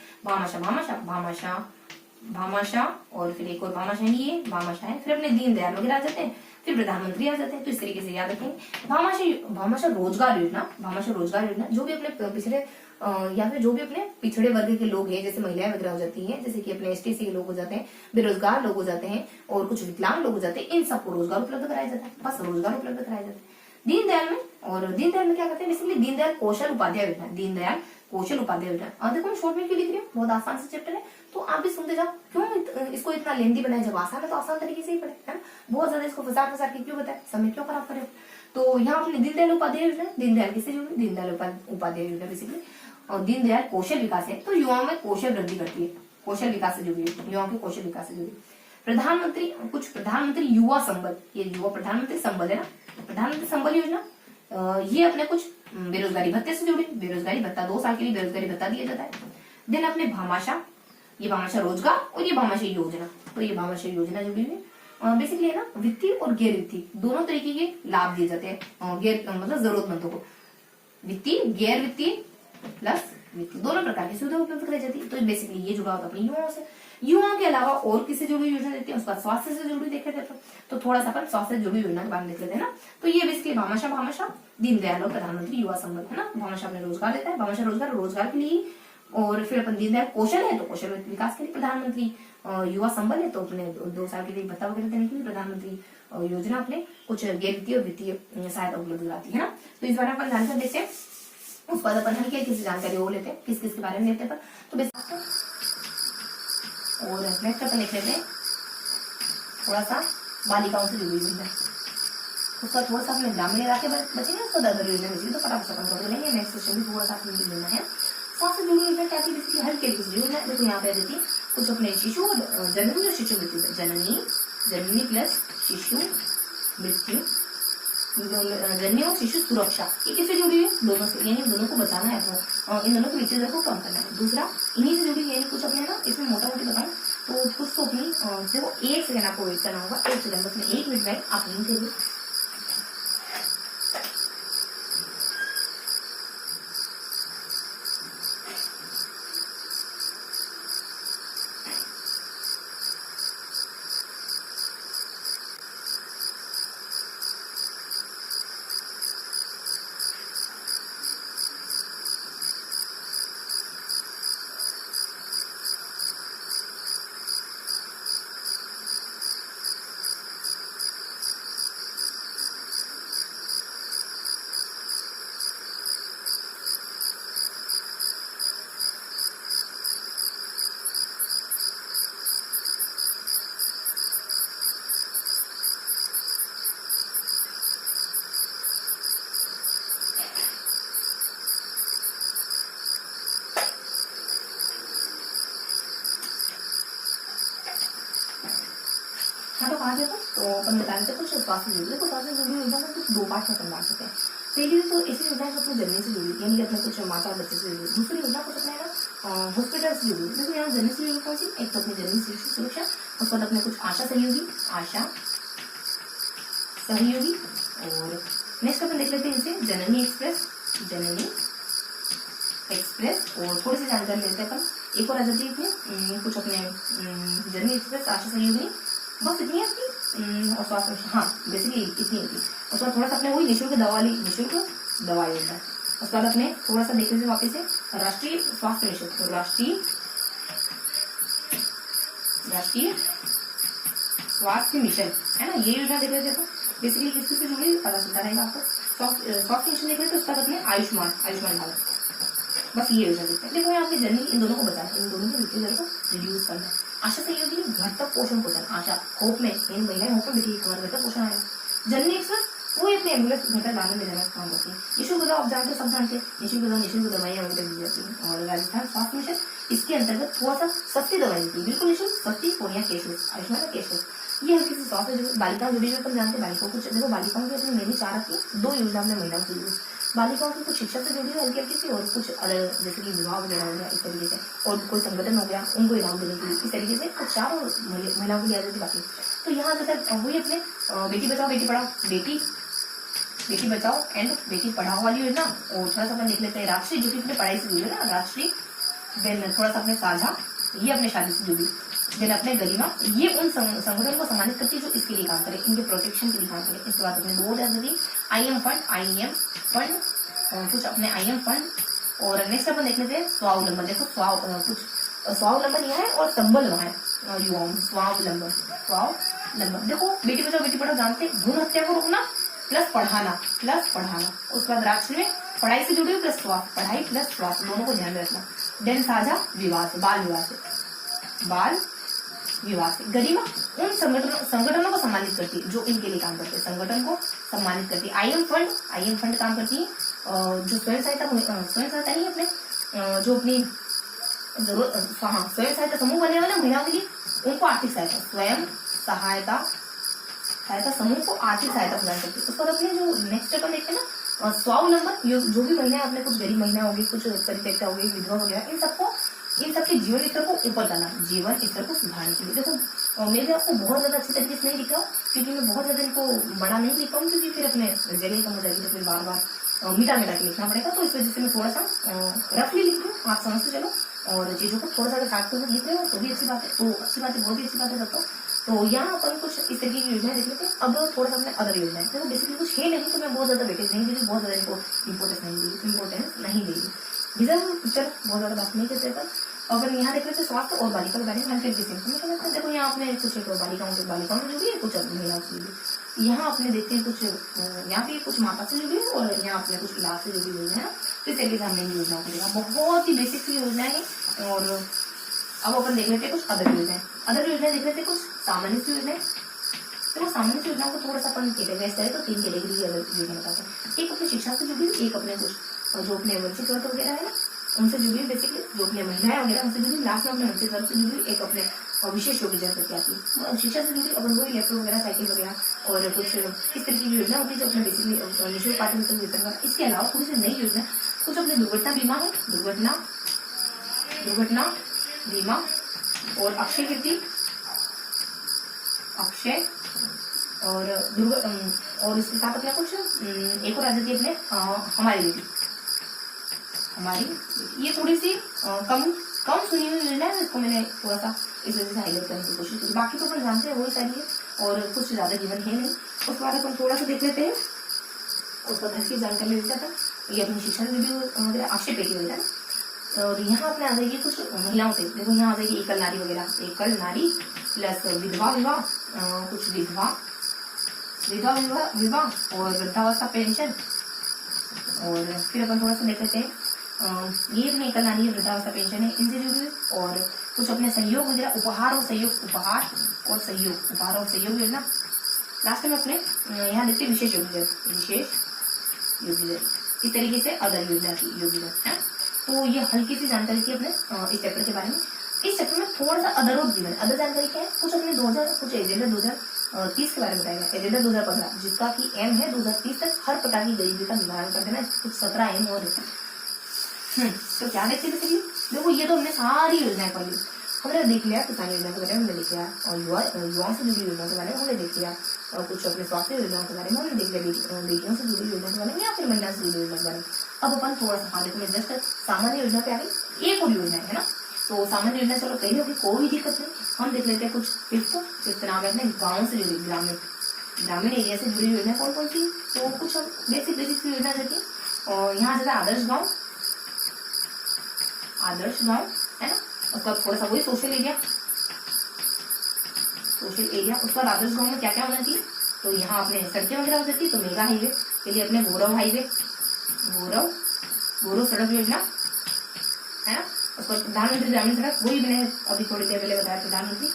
भामाशाह और फिर एक और भामाशाह, ये भामाशाह है, फिर अपने दीनदयाल वगैरह आ जाते हैं, फिर प्रधानमंत्री आ जाते हैं। तो इस तरीके से याद रखेंगे। भामाशाह रोजगार योजना जो भी अपने पिछड़े या फिर जो भी अपने पिछड़े वर्ग के लोग हैं, जैसे महिलाएं वगैरह हो जाती हैं, जैसे कि अपने एसटीसी के लोग हो जाते हैं, बेरोजगार लोग हो जाते हैं, और कुछ विकलांग लोग हो जाते हैं, इन सबको रोजगार उपलब्ध कराया जाता है, बस रोजगार उपलब्ध कराया जाता है। दीनदयाल में क्या करते हैं, बेसिकली दीनदयाल कौशल उपाध्याय योजना। और देखो मैं शॉर्ट में क्यों लिख रही हूँ, बहुत आसान से चैप्टर है, तो आप भी सुनते जाओ। क्यों इसको इतना लेंदी बनाया, जब आसान है तो आसान तरीके से ही पढ़े, है ना। बहुत ज्यादा इसको फसार के क्यों बताए, समय क्यों खराब करे। तो यहाँ अपने दीनदयाल उपाध्याय योजना, दीनदयाल किससे जुड़ी, दीनदयाल उपाध्याय योजना बेसिकली। और दीनदयाल कौशल विकास है, तो युवाओं में कौशल वृद्धि करती है, कौशल विकास से जुड़ी है, युवाओं के कौशल विकास से जुड़ी। प्रधानमंत्री युवा संबल, ये युवा प्रधानमंत्री संबल है ना, प्रधानमंत्री संबल योजना, ये अपने कुछ बेरोजगारी भत्ते से जुड़ी, बेरोजगारी भत्ता 2 साल के लिए बेरोजगारी भत्ता दिया जाता है। देन अपने भामाशाह, ये भामाशाह रोजगार और ये भामाशाह योजना, तो ये भामाशाह योजना जुड़ी हुई है। बेसिकली है ना, वित्तीय और गैर वित्तीय दोनों तरीके के लाभ दिए जाते हैं, मतलब जरूरतमंदों को, वित्तीय गैर वित्तीय प्लस वित्तीय दोनों प्रकार की सुविधा उपलब्ध कराई जाती है। तो बेसिकली ये जुड़ा होता है अपनी युवाओं से। युवाओं के अलावा और किससे जुड़ी योजना देती है, उसके बाद स्वास्थ्य से जुड़ी देख लेते हैं, तो थोड़ा सा अपन स्वास्थ्य से जुड़ी योजना के बारे में देख लेते हैं ना। तो ये बेसिकली भामाशाह दीनदयाल और प्रधानमंत्री युवा संबल है ना। भामाशाह अपने रोजगार देता है, भामाशाह रोजगार के लिए, और फिर अपन दीनदयाल कौशल है तो कौशल विकास के लिए प्रधानमंत्री, युवा संबल है तो अपने 2 साल के लिए भत्ता वगैरह देने के लिए प्रधानमंत्री योजना अपने कुछ गैर वित्तीय और वित्तीय सहायता उपलब्ध कराती है ना। तो इस बारे में अपन जानकारी देते हैं, उसके बाद अपन हल्की हल्की जानकारी वो लेते हैं, किस किस के बारे में लेते हैं। तो और नेक्स्ट अपन लिख लेते हैं थोड़ा सा बालिकाओं से जुड़ी हुई है, उसका थोड़ा सा अपने ग्रामीण इलाके बचेंगे, उसको दर योजना बचेगी, तो फटाफट अपन कर लेंगे। नेक्स्ट क्वेश्चन भी थोड़ा सा अपने लेना है। स्वास्थ्य से जुड़ी योजना क्या थी, बेसिकली हल्की हल्की से योजना। देखो यहाँ पे आ जाती है कुछ अपने शिशु जननी और शिशु मृत्यु, जननी प्लस शिशु मृत्यु, जननी और शिशु सुरक्षा, ये किससे जुड़ी है, दोनों से, यानी दोनों को बचाना है, इन दोनों के मृत्यु दर को कम करना है। दूसरा इन्हीं से जुड़ी, यानी कुछ अपने ना, इसमें मोटा मोटी बताऊं तो कुछ तो अपनी देखो 1 सेकंड आपको वेट करना होगा, 1 सेकंड, बस 1 मिनट में आप नहीं थे। बारे में कुछ स्वास्थ्य से जुड़ी, तो स्वास्थ्य से जुड़ी योजना में कुछ 2 पार्ट में अपन बांट सकते हैं। पहली तो ऐसी योजना जो अपने जन्म से जुड़ी, यानी कि अपने कुछ माता और बच्चे से जुड़ी। दूसरी योजना कुछ अपने ना हॉस्पिटल से जुड़ी। देखो यहाँ जन्म से जुड़ी कौन सी, एक तो अपनी जन्म सुरक्षा, उसके बाद अपने कुछ आशा सहयोगी, और नेक्स्ट अपन देख लेते हैं इनसे जननी एक्सप्रेस, और थोड़ी सी जानकारी लेते हैं अपन। एक और आ जाती है इसमें कुछ अपने जननी एक्सप्रेस, आशा सहयोगी, बस इतनी है अपनी, और स्वास्थ्य, हाँ बेसिकली इतनी होती है। उसके बाद थोड़ा सा अपने वही निःशुल्क दवा योजना। उसके बाद अपने थोड़ा सा देख लीजिए वापिस से राष्ट्रीय स्वास्थ्य मिशन, तो राष्ट्रीय स्वास्थ्य मिशन है ना, ये योजना देख लेते हैं। बेसिकली किससे से जुड़ी पता चलता रहेगा आपको। स्वास्थ्य मिशन देख रहे तो उसका अपने आयुष्मान भारत, बस ये योजना देखते हैं। देखो यहाँ पे जर्नी इन दोनों को बताना, इन दोनों के बीच दर को रिड्यूस करना है। आशा सहयोगी घर तक पोषण, आशा होप में, इन महिलाएं होप में बेटी हमारे घर तक पोषण आएगा। जननी एक्सप्रेस वो अपने एम्बुलेंस घर तक लाने में देना काम करती है। निःशुल्क दवा आप जानते हो, सब जानते हैं, निःशुल्क दवाइयाँ वगैरह दी जाती है। और राजस्थान स्वास्थ्य मिशन इसके अंतर्गत थोड़ा सा सस्ती दवाई देती है, बिल्कुल निःशुल्क, सस्ती और यहाँ कैशलेस, आयुष्मान का कैशलेस। ये हल्की सी स्वास्थ्य जो बालिकाओं जुड़ी जो अपन जानते हैं, बालिकाओं कुछ देखो, बालिकाओं की अपनी मेनली 4 आती है, 2 योजना अपने महिलाओं से जुड़ी। बालिकाओं की कुछ शिक्षा से जुड़ी है हल्की हल्की सी, और कुछ अलग जैसे कि विवाह वगैरह हो गया इस तरीके से, और कोई संगठन हो गया उनको इनाम देने के लिए, इस तरीके से कुछ 4 महिलाओं को दिया जाती बाकी। तो यहाँ जैसे वही अपने बेटी बचाओ बेटी पढ़ाओ, बेटी बचाओ एंड बेटी पढ़ाओ वाली योजना। और थोड़ा सा अपन देख लेते हैं राष्ट्रीय, जो कि अपने पढ़ाई से जुड़ी है ना, राष्ट्रीय। देन थोड़ा सा अपने साझा, ये अपने शादी से जुड़ी। देन अपने गरिमा, ये उन संगठन को सम्मानित करती है जो इसके लिए काम करे, इनके प्रोटेक्शन के लिए काम करे। इसके बाद अपने 2000 IM फंड, कुछ अपने IM फंड। और नेक्स्ट अपन देख लेते हैं स्वावलंबन। देखो कुछ स्वावलंबन यहाँ है और संबल वहाँ है, युवाओं स्वावलंबन। देखो बेटी बचाओ बेटी पढ़ाओ जानते, भ्रूण हत्या को रोकना प्लस पढ़ाना। उसके बाद राष्ट्रीय पढ़ाई से जुड़ी हुई प्लस स्वास्थ्य, पढ़ाई प्लस स्वास्थ्य दोनों को ध्यान में रखना। देन साझा विवाह से, बाल विवाह से। गरिमा उन संगठनों को सम्मानित करती है जो इनके लिए काम करते हैं, संगठन को सम्मानित करती है। IM फंड काम करती है जो स्वयं सहायता नहीं अपने जो अपनी जरूरत, हाँ स्वयं सहायता समूह बनने वाले महिलाओं के लिए उनको आर्थिक सहायता, स्वयं सहायता समूह को आर्थिक सहायता प्रदान करती है। उसको अपने जो नेक्स्ट अपन देखते हैं ना स्वावलंबन, जो भी महिलाएं अपने कुछ गरीब महिला होगी, कुछ परित्यक्ता होगी, विधवा वगैरह, इन सबके जीवन स्तर को ऊपर करना, जीवन स्तर को सुधारने के लिए। देखो मैं भी आपको बहुत ज्यादा अच्छी तरीके से नहीं लिख रहा हूँ, क्योंकि मैं बहुत ज्यादा इनको बड़ा नहीं लिख रहा हूँ, क्योंकि फिर अपने जगह कम हो जाएगी, तो फिर बार बार मीठा के लिखना पड़ेगा। तो इस वजह से मैं थोड़ा सा रफली लिख रही हूँ, आप समझते चलो। और चीजों को थोड़ा सा अगर काटते हुए लिख रहे हो तो भी अच्छी बात है, तो अच्छी बात है, बहुत ही अच्छी बात है दोस्तों। तो यहाँ अपन कुछ इस तरीके की योजनाएं देख लेते हैं। अब थोड़ा सा अपने अदर योजनाएं, देखो बेसिकली कुछ है नहीं, तो मैं बहुत ज्यादा वेटेज नहीं देगी, बहुत ज्यादा इनको इम्पोर्टेंस नहीं देगी। विजन चल बहुत ज्यादा बात नहीं करते पर अगर यहाँ देख लेते स्वास्थ्य और बालिका के बारे में हल्के डिस्टिंक्शन। देखो यहाँ आपने कुछ बालिकाओं से जुड़ी है, कुछ महिलाओं से जुड़ी। यहाँ आपने देखते हैं कुछ यहाँ पे कुछ माता से जुड़ी है, और यहाँ आपने कुछ इलाज से जुड़ी हुई है ना। तो इस तरीके से हमने योजनाओं को देखा, बहुत ही बेसिक सी योजना है। और अब अपन देख लेते हैं कुछ अदर योजनाएं देख लेते हैं, कुछ सामान्य सी योजनाएं। तो सामान्य सी योजनाओं को थोड़ा सा अपन कैटेगराइज करें तो 3 कैटेगरी की अलग योजना बताते हैं। एक अपनी शिक्षा से जुड़ी, एक अपने कुछ जो अपने वंचित वर्ग वगैरह है ना उनसे जुड़ी, बेसिकली जो अपने महिलाएं वगैरह उनसे जुड़ी, लास्ट में अपने वंचित वर्ग से जुड़ी, एक अपने विशेष योग्य जनता आती है। शिक्षा से जुड़ी अपन वही लैपटॉप वगैरह, साइकिल वगैरह और कुछ इस तरीके की योजना होती है जो अपने बेसिकली निःशुल्क पाठ्यक्रम वितरण करना। इसके अलावा थोड़ी सी नई योजना कुछ अपने दुर्घटना बीमा है, दुर्घटना बीमा और अक्षय कीर्ति, और इसके साथ अपने कुछ एक और आ जाती है अपने हमारी ये थोड़ी सी कम सुनी हुई योजना है, इसको मैंने थोड़ा सा इस वजह से हाईलाइट करने की कोशिश की। बाकी तो अपन जानते हैं वही सारी है और कुछ ज्यादा जीवन है नहीं। उसके बाद अपन थोड़ा सा देख लेते हैं उसका घर की जानकारी मिल जाता है। ये अपनी शिक्षा में भी वगैरह अक्षय पेटी वगैरह। और यहाँ अपने आ जाएगी कुछ महिलाओं से, देखो यहाँ आ जाएगी एकल नारी वगैरह, एकल नारी प्लस विधवा विवाह, कुछ विवाह और वृद्धावस्था पेंशन। और फिर अपन थोड़ा सा देख लेते हैं ये अपने एकल नारी वृद्धावस्था पेंशन है, इनसे जुड़ी। और कुछ अपने सहयोग वगैरह, उपहार और सहयोग योजना। लास्ट में अपने यहाँ देखते विशेष योग्य इस तरीके से अदर योजना है। तो ये हल्की सी जानकारी थी अपने इस चैप्टर के बारे में। इस चैप्टर में थोड़ा सा अदर और जीवन, अदर जानकारी क्या है, कुछ अपने 2000 कुछ एजेंडा 2030 के बारे में बताएगा। एजेंडा 2015 जिसका कि एम है 2030 तक हर प्रकार की गरीबी का निवारण कर देना। कुछ 17 एम और तो क्या देखते थे देखो, ये तो हमने सारी योजनाएं पढ़ी। हमने देख लिया किसान योजना के बारे में हमने देख लिया, और युवाओं से जुड़ी योजना के बारे में हमने देख लिया, और कुछ अपने स्वास्थ्य योजनाओं के बारे में हमने देख लिया, बेटियों से जुड़ी योजना के बारे में या फिर महिला से जुड़ी योजना के बारे में। अब अपन थोड़ा सा देखो मैं जस्ट सामान्य योजना पे आ गई। एक और योजना है ना, तो सामान्य योजना चलो कही होगी, कोई दिक्कत नहीं। हम देख लेते हैं कुछ फिफ्थ नाम है अपने गाँव से जुड़ी ग्रामीण एरिया से जुड़ी योजना कौन कौन सी। तो कुछ हम बेसिक योजना देती है। और यहाँ जैसे आदर्श गाँव है ना, उसका थोड़ा सा वही सोशल एरिया। उसके बाद आदर्श गाँव में क्या क्या होना चाहिए, तो यहाँ अपने सड़कें वगैरह हो जाती है। तो मेगा हाईवे के लिए अपने गौरव हाईवे, गौरव सड़क योजना है ना। उसको प्रधानमंत्री ग्रामीण सड़क, वही मैंने अभी थोड़ी देर पहले बताया, प्रधानमंत्री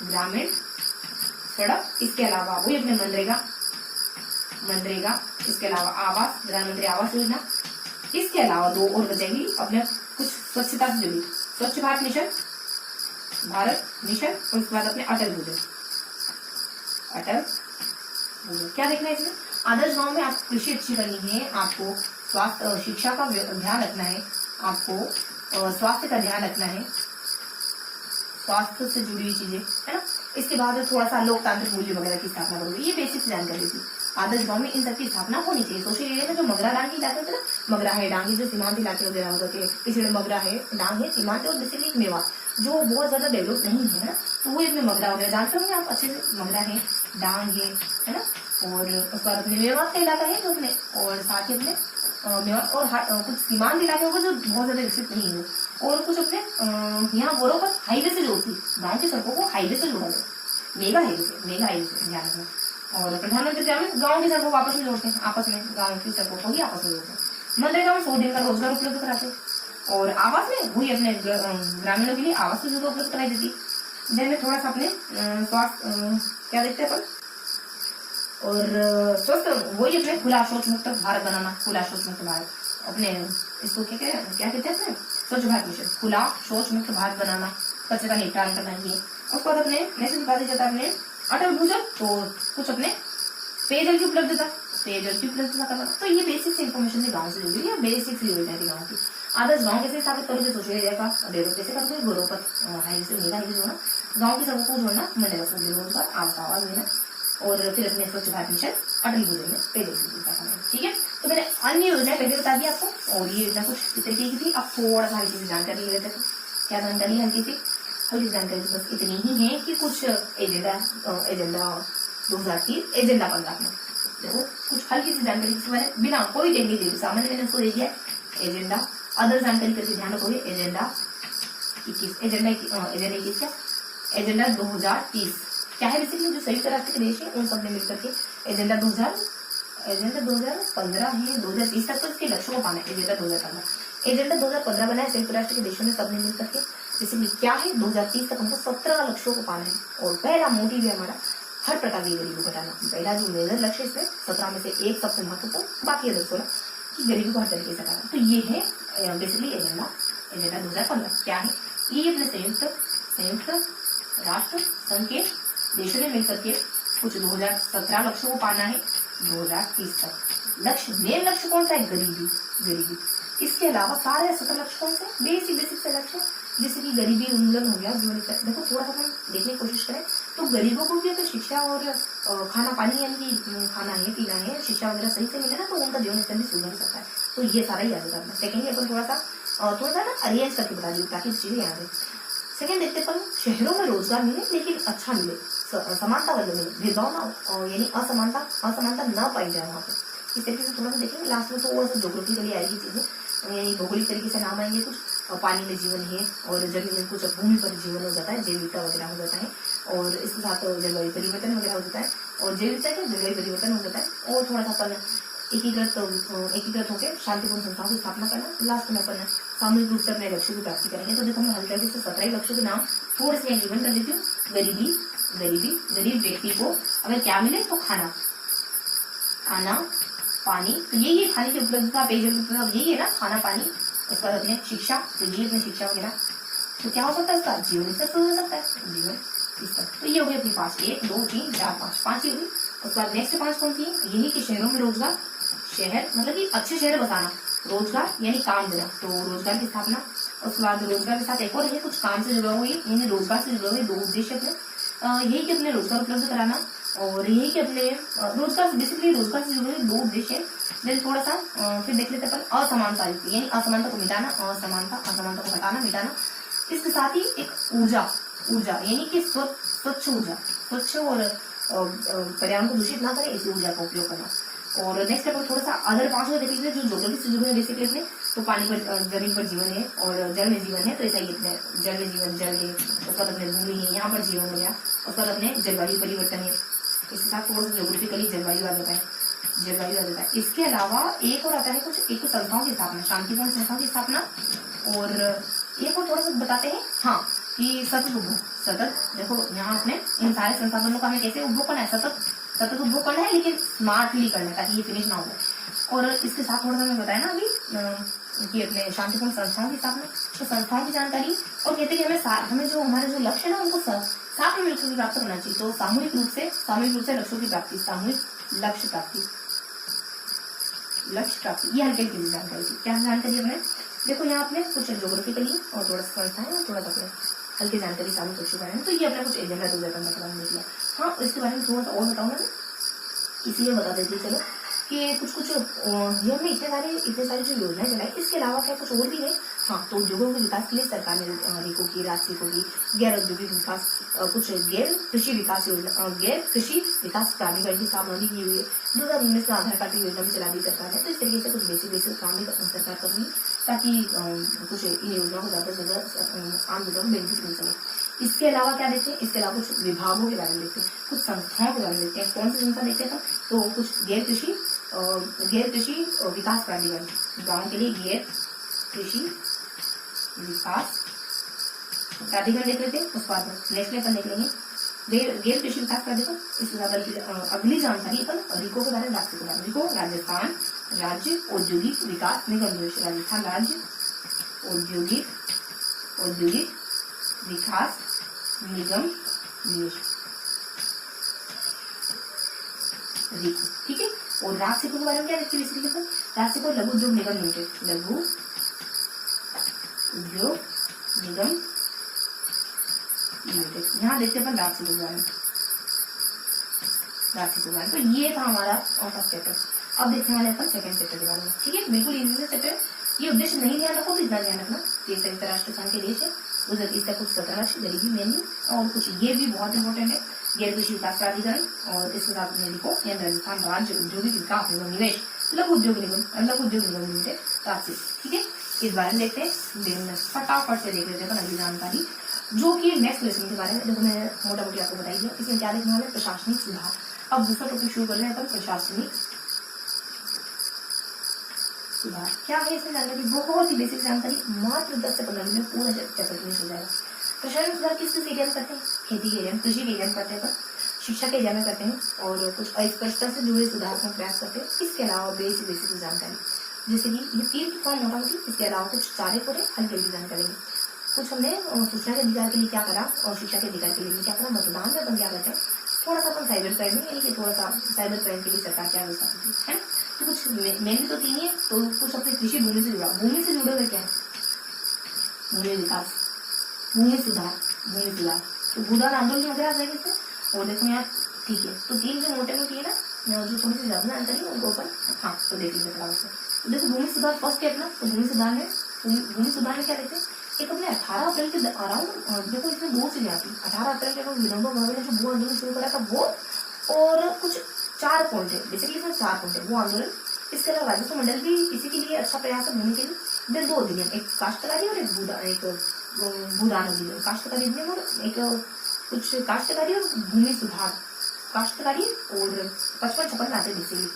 ग्रामीण सड़क। इसके अलावा वही अपने मनरेगा, इसके अलावा आवास, प्रधानमंत्री आवास योजना। इसके अलावा दो और बचेंगी अपने कुछ स्वच्छता से जुड़ी, स्वच्छ भारत मिशन, और उसके बाद अपने अटल भूजल। क्या देखना है इसमें, आदर्श गांव में आपको कृषि अच्छी करनी है, आपको स्वास्थ्य शिक्षा का ध्यान रखना है, आपको स्वास्थ्य का ध्यान रखना है, स्वास्थ्य से जुड़ी हुई चीजें है ना। इसके बाद थोड़ा सा लोकतांत्रिक मूल्य वगैरह की स्थापना करोगे। ये बेसिक जानकारी थी। आदर्श गांव में इन सब की स्थापना होनी चाहिए। सोशल एरिया में जो मगरा डांग इलाके होते हैं ना, मगरा है डांग जो सीमांत इलाके वगैरह होते हैं, इसलिए मगरा है डांग है सीमांत, और बेसिकली मेवात जो बहुत ज्यादा डेवलप नहीं है ना, तो वो इसमें मगरा वगैरह जानते होंगे आप अच्छे से। मगरा है, डांग है ना, और उसके बाद अपने मेवात का इलाका है जो अपने, और साथ ही अपने मेवात और कुछ सीमांत इलाके होगा जो बहुत ज्यादा विकसित नहीं है, और कुछ अपने यहाँ गौरव पर हाईवे से जोड़ती, गाँव की सड़कों को हाईवे से जोड़ा जाए, मेगा हाईवे से ध्यान रखना। और प्रधानमंत्री ग्रामीण गाँव की सड़कों को आपस में जोड़ते हैं, आपस में गाँव की सड़कों को ही आपस में जोड़ते हैं। मनरेगा में 100 दिन का रोजगार उपलब्ध कराते हैं, और आवास में वही अपने ग्रामीणों के लिए आवास की सुविधा उपलब्ध कराई देती है। देन में थोड़ा सा अपने स्वास्थ्य क्या देखते हैं अपन, और स्वस्थ वही अपने खुला शौच मुक्त भारत बनाना, खुला शौच मुक्त भारत अपने, इसको क्या कहते हैं अपने स्वच्छ भारत मिशन, खुला शौच मुक्त भारत बनाना, स्वच्छता निपटान करना ये। उसके बाद अपने नेशनल बता दिया जाता है अपने अटल भूजल, तो कुछ अपने पेयजल की उपलब्धता करना। तो ये बेसिक से इन्फॉर्मेशन है गाँव से जुड़ी है, बेसिक सी योजना थी गाँव की। आदर्श गाँव कैसे स्थापित करोगे, सोशल एरिया का डेवलप कैसे करोगे, गौरवपथ हाईवे से मेगा हाईवे जोड़ना, गाँव की सड़कों को जोड़ना, मनरेगा से जुड़ने पर आवास देना, और फिर अपने स्वच्छ भारत मिशन अटल भूजल में पेयजल की उपलब्धता करना। ठीक है, तो मैंने अन्य योजनाएं पहले बता दी आपको, और ये योजना कुछ इस तरीके की थी। अब थोड़ा सा हल्की सी जानकारी ले लेते थे। क्या जानकारी, हल्की सी जानकारी बस इतनी ही है कि कुछ एजेंडा 2030, एजेंडा 15 में देखो कुछ हल्की सी जानकारी के बारे में बिना कोई टेक्निक दी, सामान्य मैंने उसको दे दिया एजेंडा। अदर जानकारी करके ध्यान रखोगे, एजेंडा 21 क्या, एजेंडा 2030 क्या है, बेसिकली जो संयुक्त राष्ट्र के देश है उन सब ने मिलकर के एजेंडा 2015 है, 2030 तक तो इसके लक्ष्यों को पाना है। एजेंडा 2015 बना है संयुक्त राष्ट्र के देशों ने सबने मिलकर के, जिसमें क्या है 2030 तक हमको 17 लक्ष्यों को पाना है। और पहला मोटिव है हमारा हर प्रकार की गरीबी घटाना। पहला जो मेजर लक्ष्य है इसमें 17 में से एक सबसे महत्वपूर्ण, बाकी 16 की गरीबी को हर तरीके से हटाना। तो ये है बेसिकली एजेंडा 2015 क्या है, ये अपने संयुक्त राष्ट्र संघ के देशों ने मिलकर के कुछ 2017 लक्ष्यों को पाना है 2030 तक। लक्ष्य मेन लक्ष्य कौन सा है, गरीबी। इसके अलावा सारे 17 लक्ष्य कौन से, बेसिक से लक्ष्य, जैसे कि गरीबी उन्मूलन हो गया। देखो थोड़ा सा हम देखने की कोशिश करें तो गरीबों को भी अगर शिक्षा और खाना पानी यानी कि खाना है, पीना है, शिक्षा वगैरह सही से मिले ना, तो उनका जीवन स्तर भी सुधर सकता है। तो ये सारा याद करना। सेकेंडली अपन थोड़ा सा ना अरेंज करके बता दी ताकि चीजें याद है। सेकेंड देखते अपन शहरों में रोजगार मिले लेकिन अच्छा मिले, समानता वाले मिले, भेदभाव ना हो, यानी असमानता ना पाई जाए वहाँ पे। इस तरीके से थोड़ा सा देखेंगे। लास्ट में थोड़ा सा ज्योग्राफिकली आएगी चीजें, यानी भौगोलिक तरीके से नाम आएंगे कुछ। पानी में जीवन है, और जमीन में कुछ भूमि पर जीवन हो जाता है, जैविकता वगैरह हो जाता है, और इसके साथ जलवायु परिवर्तन वगैरह हो जाता है, और जैविकता के जलवायु परिवर्तन हो जाता है। और थोड़ा सा अपन एकीकृत होकर शांतिपूर्ण संस्थाओं की स्थापना करना। लास्ट में अपन सामूहिक रूप से अपने लक्ष्य की प्राप्ति करेंगे। तो देखो मैं हल्के से 17 लक्ष्यों के नाम थोड़े से गिवन कर देती हूँ। गरीब व्यक्ति को अगर क्या मिले तो खाना पानी, तो यही है खाने की उपलब्धता, पेयजल की उपलब्धता, यही है ना, खाना पानी। उसके बाद अपने शिक्षा, तो ये अपने शिक्षा वगैरह, तो क्या हो सकता है उसका जीवन स्तर सुधर सकता है, जीवन इस तक। तो ये हो गई अपनी 5, 1 2 3 4 5 ही होगी। उसके बाद नेक्स्ट 5 कौन सी है, यही कि शहरों में रोजगार, शहर मतलब कि अच्छे शहर बताना, रोजगार यानी काम देना, तो रोजगार की स्थापना। उसके बाद रोजगार के साथ एक और है कुछ काम से जुड़ा हुआ यानी रोजगार से जुड़े हुए 2 उद्देश्य अपने, यही कि अपने रोजगार उपलब्ध कराना और यही कि अपने रोजगार बेसिकली रोजगार से जुड़े हुए 2 उद्देश्य है। जैसे थोड़ा सा फिर देख लेते अपन असमानता युक्त यानी असमानता को मिटाना, असमानता को हटाना मिटाना। इसके साथ ही एक ऊर्जा यानी कि स्वच्छ ऊर्जा, स्वच्छ और पर्यावरण को दूषित ना करे ऐसी ऊर्जा का उपयोग करना। और नेक्स्ट अपन थोड़ा सा अदर 5 देख लीजिए जो ज्योग्राफी से जुड़े हैं बेसिकली अपने, तो पानी पर जमीन पर जीवन है और जल में जीवन है, तो ऐसा ही जल में जीवन जल है, उसके बाद अपने भूमि है, यहाँ पर जीवन हो गया, उसके बाद अपने जलवायु परिवर्तन है, इसके साथ थोड़ा सा ज्योग्राफिकली जलवायु आ जाता है। इसके अलावा एक और आता है कुछ एक संस्थाओं की स्थापना, शांतिपूर्ण संस्थाओं की स्थापना। और एक और थोड़ा सा बताते हैं हाँ कि सतत देखो यहाँ अपने इन सारे संसाधनों का हमें कैसे उपभोग करना है, सतत उपभोग करना है लेकिन स्मार्टली करना है ताकि ये फिनिश ना हो जाए। और इसके साथ थोड़ा सा मैं बताया ना अभी कि अपने शांतिपूर्ण संस्थाओं की स्थापना, तो संस्थाओं की जानकारी और कहते हैं कि हमें जो हमारे जो लक्ष्य है ना उनको साथ में लक्ष्यों की प्राप्त करना चाहिए। तो सामूहिक रूप से लक्ष्यों की प्राप्ति, सामूहिक लक्ष्य प्राप्ति ये हल्के की जानकारी थी। क्या जानकारी अपने देखो यहाँ अपने कुछ ज्योग्राफिकली और थोड़ा सा संस्थाएं और थोड़ा सा अपने हल्की जानकारी सामने कर चुका है। तो ये अपना कुछ एजेंडा 2015 में देख लिया। हाँ इसके बारे में थोड़ा सा और बताऊंगा ना, इसीलिए बता देती चलो कि कुछ ये हमने इतने सारी जो योजनाएं चलाई, इसके अलावा क्या कुछ और भी है। हाँ तो उद्योगों के विकास के लिए सरकार ने रिको की, राष्ट्रीय की, गैर औद्योगिक विकास, कुछ गैर कृषि विकास योजना, गैर कृषि विकास प्राधिकरण की स्थापना भी की हुई है। 2019 में आधार कार्ड की योजना भी चला दी सरकार ने। तो इस तरीके से कुछ बेसिक काम भी सरकार कर रही है ताकि कुछ इन योजनाओं को ज्यादा से ज्यादा आम जनता को बेनिफिट मिल सके। इसके अलावा क्या देखते हैं, इसके अलावा कुछ विभागों के बारे में देखते हैं, कुछ संस्थाओं के बारे में देखते हैं। कौन सी संस्था देखते हैं तो कुछ गैर कृषि विकास प्राधिकरण, गाँव के लिए गैर कृषि विकास प्राधिकरण देख लेते हैं। उसके बाद नेक्स्ट लेवल देख लेंगे गैर कृषि विकास प्राधिकरण। इसके बाद अगली जानकारी अपन रिको के बारे में बात करेंगे। रिको राजस्थान राज्य औद्योगिक विकास निगम निवेश, राजस्थान राज्य औद्योगिक विकास निगम निवेश रिको, ठीक है। और राजसिको के बारे में क्या देखते हैं इसी तरीके से, राजसिको लघु उद्योग निगम लिमिटेड, लघु उद्योग निगम लिमिटेड। यहाँ देखते हैं अपन राजसिको के बारे में, तो ये था हमारा फर्स्ट चैप्टर। अब देखने वाले अपन सेकंड चैप्टर के बारे में, ठीक है। बिल्कुल इजी से चैप्टर, ये उद्देश्य नहीं ध्यान रखो तो इतना ध्यान रखना कि संयुक्त राष्ट्र संघ के देश है, उधर इसका कुछ 17 लक्ष्य गरीबी मेनली, और कुछ ये भी बहुत इंपॉर्टेंट है गैर कृषि विकास प्राधिकरण, और इसके साथ में लिखो राजस्थान राज्य औद्योगिक विकास निगम निवेश, लघु उद्योग निगम लिमिटेड, राशि, ठीक है। इस बारे में देखते हैं, फटाफट से देख लेते हैं अगली जानकारी जो कि नेक्स्ट लेसन के बारे में। देखो मैंने मोटा मोटी आपको बताई है। इसमें क्या देखने वाले, प्रशासनिक सुधार। अब दूसरा टॉपिक शुरू कर रहे हैं अपन, प्रशासनिक सुधार। क्या है इसमें जानकारी, बहुत ही बेसिक जानकारी, मात्र 10 से 15 मिनट पूरा चैप्टर फिनिश हो जाएगा। प्रशासनिक सुधार किस एरिया में करते हैं, खेती के एरिया में, कृषि के एरिया में करते हैं, शिक्षा के एरिया में करते हैं, और कुछ अस्पष्टता से जुड़े सुधार का प्रयास करते हैं। इसके अलावा बेसिक जानकारी जैसे कि ये 3 फॉर्म मोटा मोटी, इसके अलावा कुछ 4 पूरे हल्की जानकारी। कुछ हमने सूचना के अधिकार के लिए क्या करा और शिक्षा के अधिकार के लिए क्या करा, मतदान में अपन क्या करते हैं, थोड़ा सा अपन साइबर क्राइम में, यानी कि थोड़ा सा साइबर क्राइम के लिए सरकार क्या व्यवस्था करती है। तो कुछ मेनली तो 3 है, तो कुछ अपने कृषि भूमि से जुड़े हुए क्या है, भूमि विकास, भूमि सुधार, तो भूदान आंदोलन वगैरह जाएंगे इससे। और देखो यहाँ ठीक है, तो 3 जो मोटे मोटी है ना, जो थोड़ी सी ज्यादा जानकारी है उनको ऊपर हाँ तो देख लीजिए थोड़ा से। तो देखो भूमि सुधार फर्स्ट है अपना, तो भूमि सुधार में क्या देखते हैं, एक अपने 18 अप्रैल के अराउंड, देखो इसमें 2 चीजें आती है। 18 अप्रैल के विनोबा भावे ने जो भू आंदोलन शुरू करा था वो, और कुछ 4 पॉइंट है, बेसिकली इसमें 4 पॉइंट है वो आंदोलन। इसके अलावा राजस्व मंडल भी इसी के लिए अच्छा प्रयास है भूमि के लिए। फिर 2 अधिनियम, एक काश्तकारी और एक भूदान अधिनियम, काश्तकारी अधिनियम और एक कुछ काश्तकारी और भूमि सुधार, काश्तकारी और 55-56 आते बेसिकली,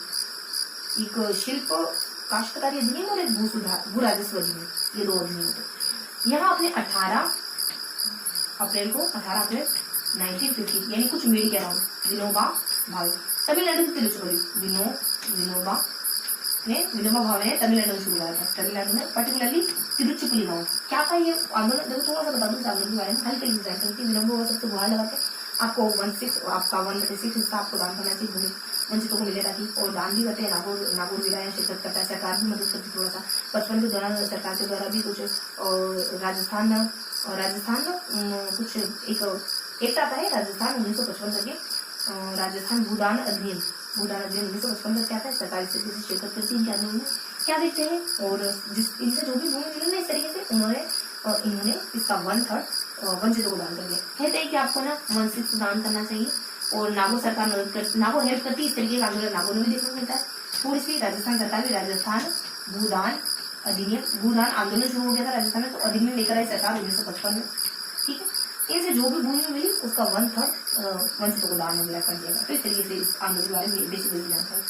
एक शिल्प काश्तकारी अधिनियम और एक भू राजस्व अधिनियम, ये 2 अधिनियम होते। यहाँ अपने 18 अप्रैल 1950 यानी कुछ मिड के अराउंड विनोबा भावे तमिलनाडु से विनोबा भावे ने तमिलनाडु में शुरू किया था। तमिलनाडु में पर्टिकुलरली तिरुचिपुली गाँव। क्या था ये आंदोलन, देखो थोड़ा सा बता दूं आंदोलन के बारे में, हल्की जानकारी थी। विनोबा भावे सबसे गुहार लगाते आपको 1/6 हिस्सा आपको दान करना चाहिए, भूमि वंचितों को मिले ताकि। और दान भी करते हैं, नागौर विलायन शिरकत करता है, सरकार भी मदद करती थोड़ा सा। 55 के दौरान सरकार के द्वारा भी कुछ राजस्थान कुछ एक आता है राजस्थान 1955 करके, राजस्थान भूदान अधिनियम 1955 का क्या था, सरकारी स्थिति से शिरकत करती है अधिनियम में। क्या देखते हैं, और इनसे जो भी भूमि मिली ना इस तरीके से इन्होंने इसका 1/3 वंचितों को दान कर दिया। कहते हैं कि आपको ना 1/6 दान करना चाहिए। और नागौर सरकार नागौर हेल्प करती है, इस तरीके का आंदोलन नागौर में भी देखने को मिलता है। थोड़ी सी राजस्थान सरकार भी राजस्थान भूदान अधिनियम, भूदान आंदोलन शुरू हो गया था राजस्थान में, तो अधिनियम लेकर आई सरकार 1955 में। ठीक है, इनसे जो भी भूमि मिली उसका 1/3 वंचितों को दान वगैरह कर दिया। तो इस तरीके से इस आंदोलन के बारे में बेसिक जानकारी।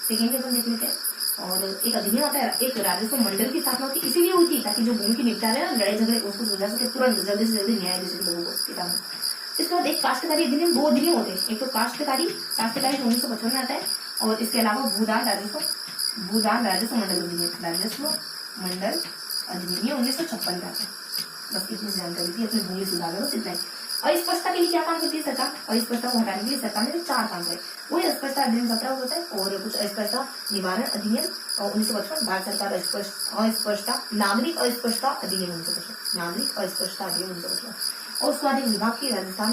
सेकेंड लेवल देख लेते हैं। और एक अधिनियम आता है, एक राजस्व मंडल की स्थापना होती है, इसीलिए होती है ताकि जो भूमि के निपटारे ना लड़ाई झगड़े उसको सुलझा सके तुरंत, जल्दी से जल्दी न्याय दे सके लोगों को, किसानों को। इसके बाद एक काश्तकारी अधिनियम, 2 अधिनियम होते हैं। एक तो काश्तकारी 1955 में आता है, और इसके अलावा भूदान राजस्व मंडल अधिनियम, राजस्व मंडल अधिनियम ये 1956 का आता है। बस इतनी जानकारी थी, अपनी भूमि सुधार हो इतना ही। अस्पष्टता के लिए क्या काम करती है सरकार, अस्पष्टता को हटाने के लिए सरकार ने 4 काम करे। वही अस्पष्टता अधिनियम 17 होता है, और कुछ अस्पष्टता निवारण अधिनियम 1955, भारत सरकार अस्पष्टता नागरिक अस्पष्टता अधिनियम 1955, नागरिक अस्पष्टता अधिनियम 1955। और उसके बाद एक विभाग की राजस्थान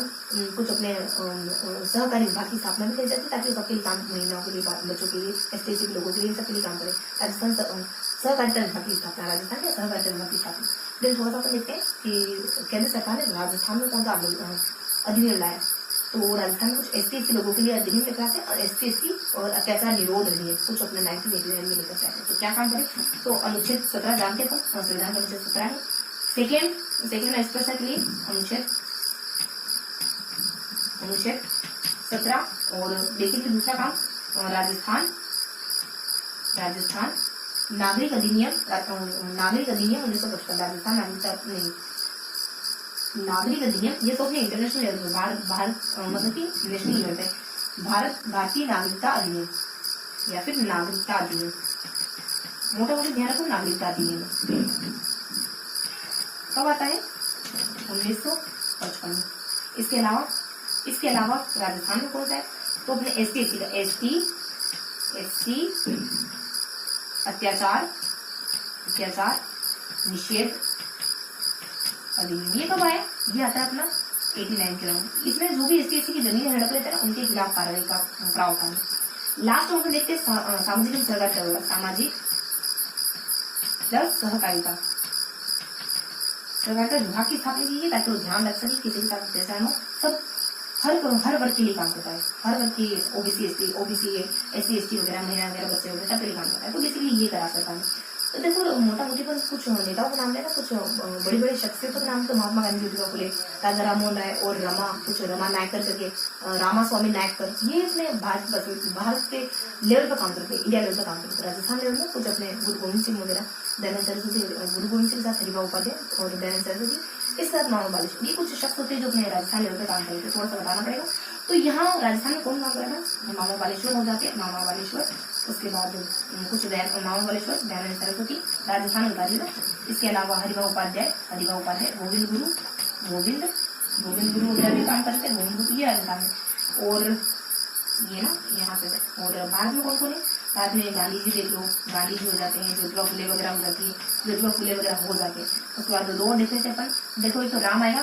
कुछ अपने सहकारी विभाग की स्थापना भी करी जाती है ताकि सबके लिए काम, महिलाओं के लिए, बच्चों के लिए, ST/SC के लोगों के लिए, सबके लिए काम करे। राजस्थान सहकारिता विभाग की स्थापना, राजस्थान के सहकारिता विभाग की स्थापना। फिर थोड़ा सा अपन देखते हैं कि केंद्र सरकार ने राजस्थान में कौन सा अधिनियम लाया। तो राजस्थान में कुछ ST/SC लोगों के लिए अधिनियम लेकर आते हैं, और ST/SC और अत्याचार निरोध अधिनियम कुछ अपने 1989 में लेकर आते हैं। तो क्या काम करें, तो अनुच्छेद 17 जानते हैं, संविधान का अनुच्छेद 17 है। सेकेंड में स्पष्टता के लिए अनुच्छेद 17। और बेसिकली दूसरा काम राजस्थान नागरिक अधिनियम 1955, राजस्थान नागरिक अधिनियम, ये तो अपने इंटरनेशनल लेवल पे भारत मतलब की नेशनल लेवल पे भारतीय नागरिकता अधिनियम या फिर नागरिकता अधिनियम, मोटा मोटी ध्यान रखो, नागरिकता अधिनियम कब आता है, 1955। इसके अलावा राजस्थान में कौन सा है, तो अपने ST/SC का ST/SC अत्याचार निषेध अधिनियम, ये कब आया, ये आता है अपना 89 के राउंड। इसमें जो भी ST/SC की जमीन हड़प लेते हैं उनके खिलाफ कार्रवाई का प्रावधान है। लास्ट में देखते हैं सामाजिक प्लस सहकारिता विभाग की स्थापना की है ताकि वो ध्यान रख सके किसी के साथ अत्याचार हो। सब हर वर्ग के लिए काम करता है, हर वर्ग की OBC SC वगैरह, महिला वगैरह, बच्चे वगैरह सबके लिए काम करता है। तो बेसिकली ये करा सकता है। तो देखो मोटा मोटी पर कुछ नेताओं के नाम लेना, कुछ बड़ी बड़ी शख्सियतों के नाम, तो महात्मा गांधी, ज्योतिबा फुले, राजा राममोहन राय और रमा नायकर करके, रामास्वामी नायकर, ये अपने भारत के लेवल पर काम करते हैं, इंडिया लेवल पर काम करते हैं। राजस्थान लेवल में कुछ अपने गुरु गोविंद सिंह वगैरह, दयानंद सरस्वती, गुरु गोविंद सिंह के साथ हरिभाऊ उपाध्याय और दयानंद सरस्वती, इसके साथ मामा बालेश्वर, ये कुछ शख्स होते हैं जो अपने राजस्थान लेवल पर काम करते हैं। थोड़ा सा बताना पड़ेगा। तो यहाँ राजस्थान में कौन काम करेगा, मामा बालेश्वर हो जाते हैं, मामा बालेश्वर, उसके बाद कुछ मामा बालेश्वर, दयानंद सरस्वती, राजस्थान बता देना। इसके अलावा हरिभाऊ उपाध्याय, गोविंद गुरु वगैरह भी काम करते हैं, गोविंद गुरु ये राजस्थान में। और ये ना यहाँ पे, और भारत में कौन कौन है, भारत में गांधी जी देख लो, गांधी जी हो जाते हैं, ज्योतिबा फुले वगैरह हो जाती है, ज्योतिबा फुले वगैरह हो जाते हैं। उसके बाद 2 देख लेते अपन, देखो एक तो राम आएगा,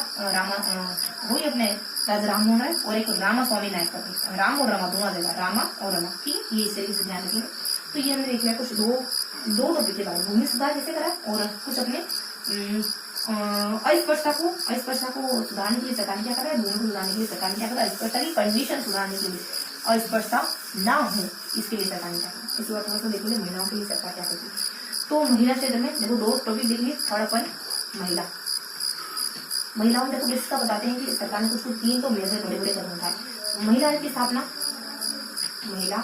वही अपने राजा राममोहन राय, और एक रामास्वामी नायकर, राम और रमा दोनों आ जाएगा, रामा और रमा, ठीक है, ये इस तरीके से ध्यान रखेंगे। तो ये हमने देख लिया कुछ दो टॉपिक के बारे में, भूमि सुधार कैसे करा, और कुछ अपने अस्पष्टता को सुधारने के लिए सरकार ने क्या करा है, भूमि को सुधारने के लिए सरकार ने क्या करा, अस्पष्टता की कंडीशन सुधारने के लिए, अस्पष्टता ना हो इसके लिए सरकार ने क्या करा। इसके बाद थोड़ा सा देखो महिलाओं के लिए सरकार क्या करती है। तो महिला क्षेत्र में देखो 2 टॉपिक देख लिए, थर्ड अपन महिलाओं में देखो बेसिक बताते हैं कि सरकार ने कुछ 3 तो मेजर बड़े कदम उठाए। महिला आयोग की स्थापना, महिला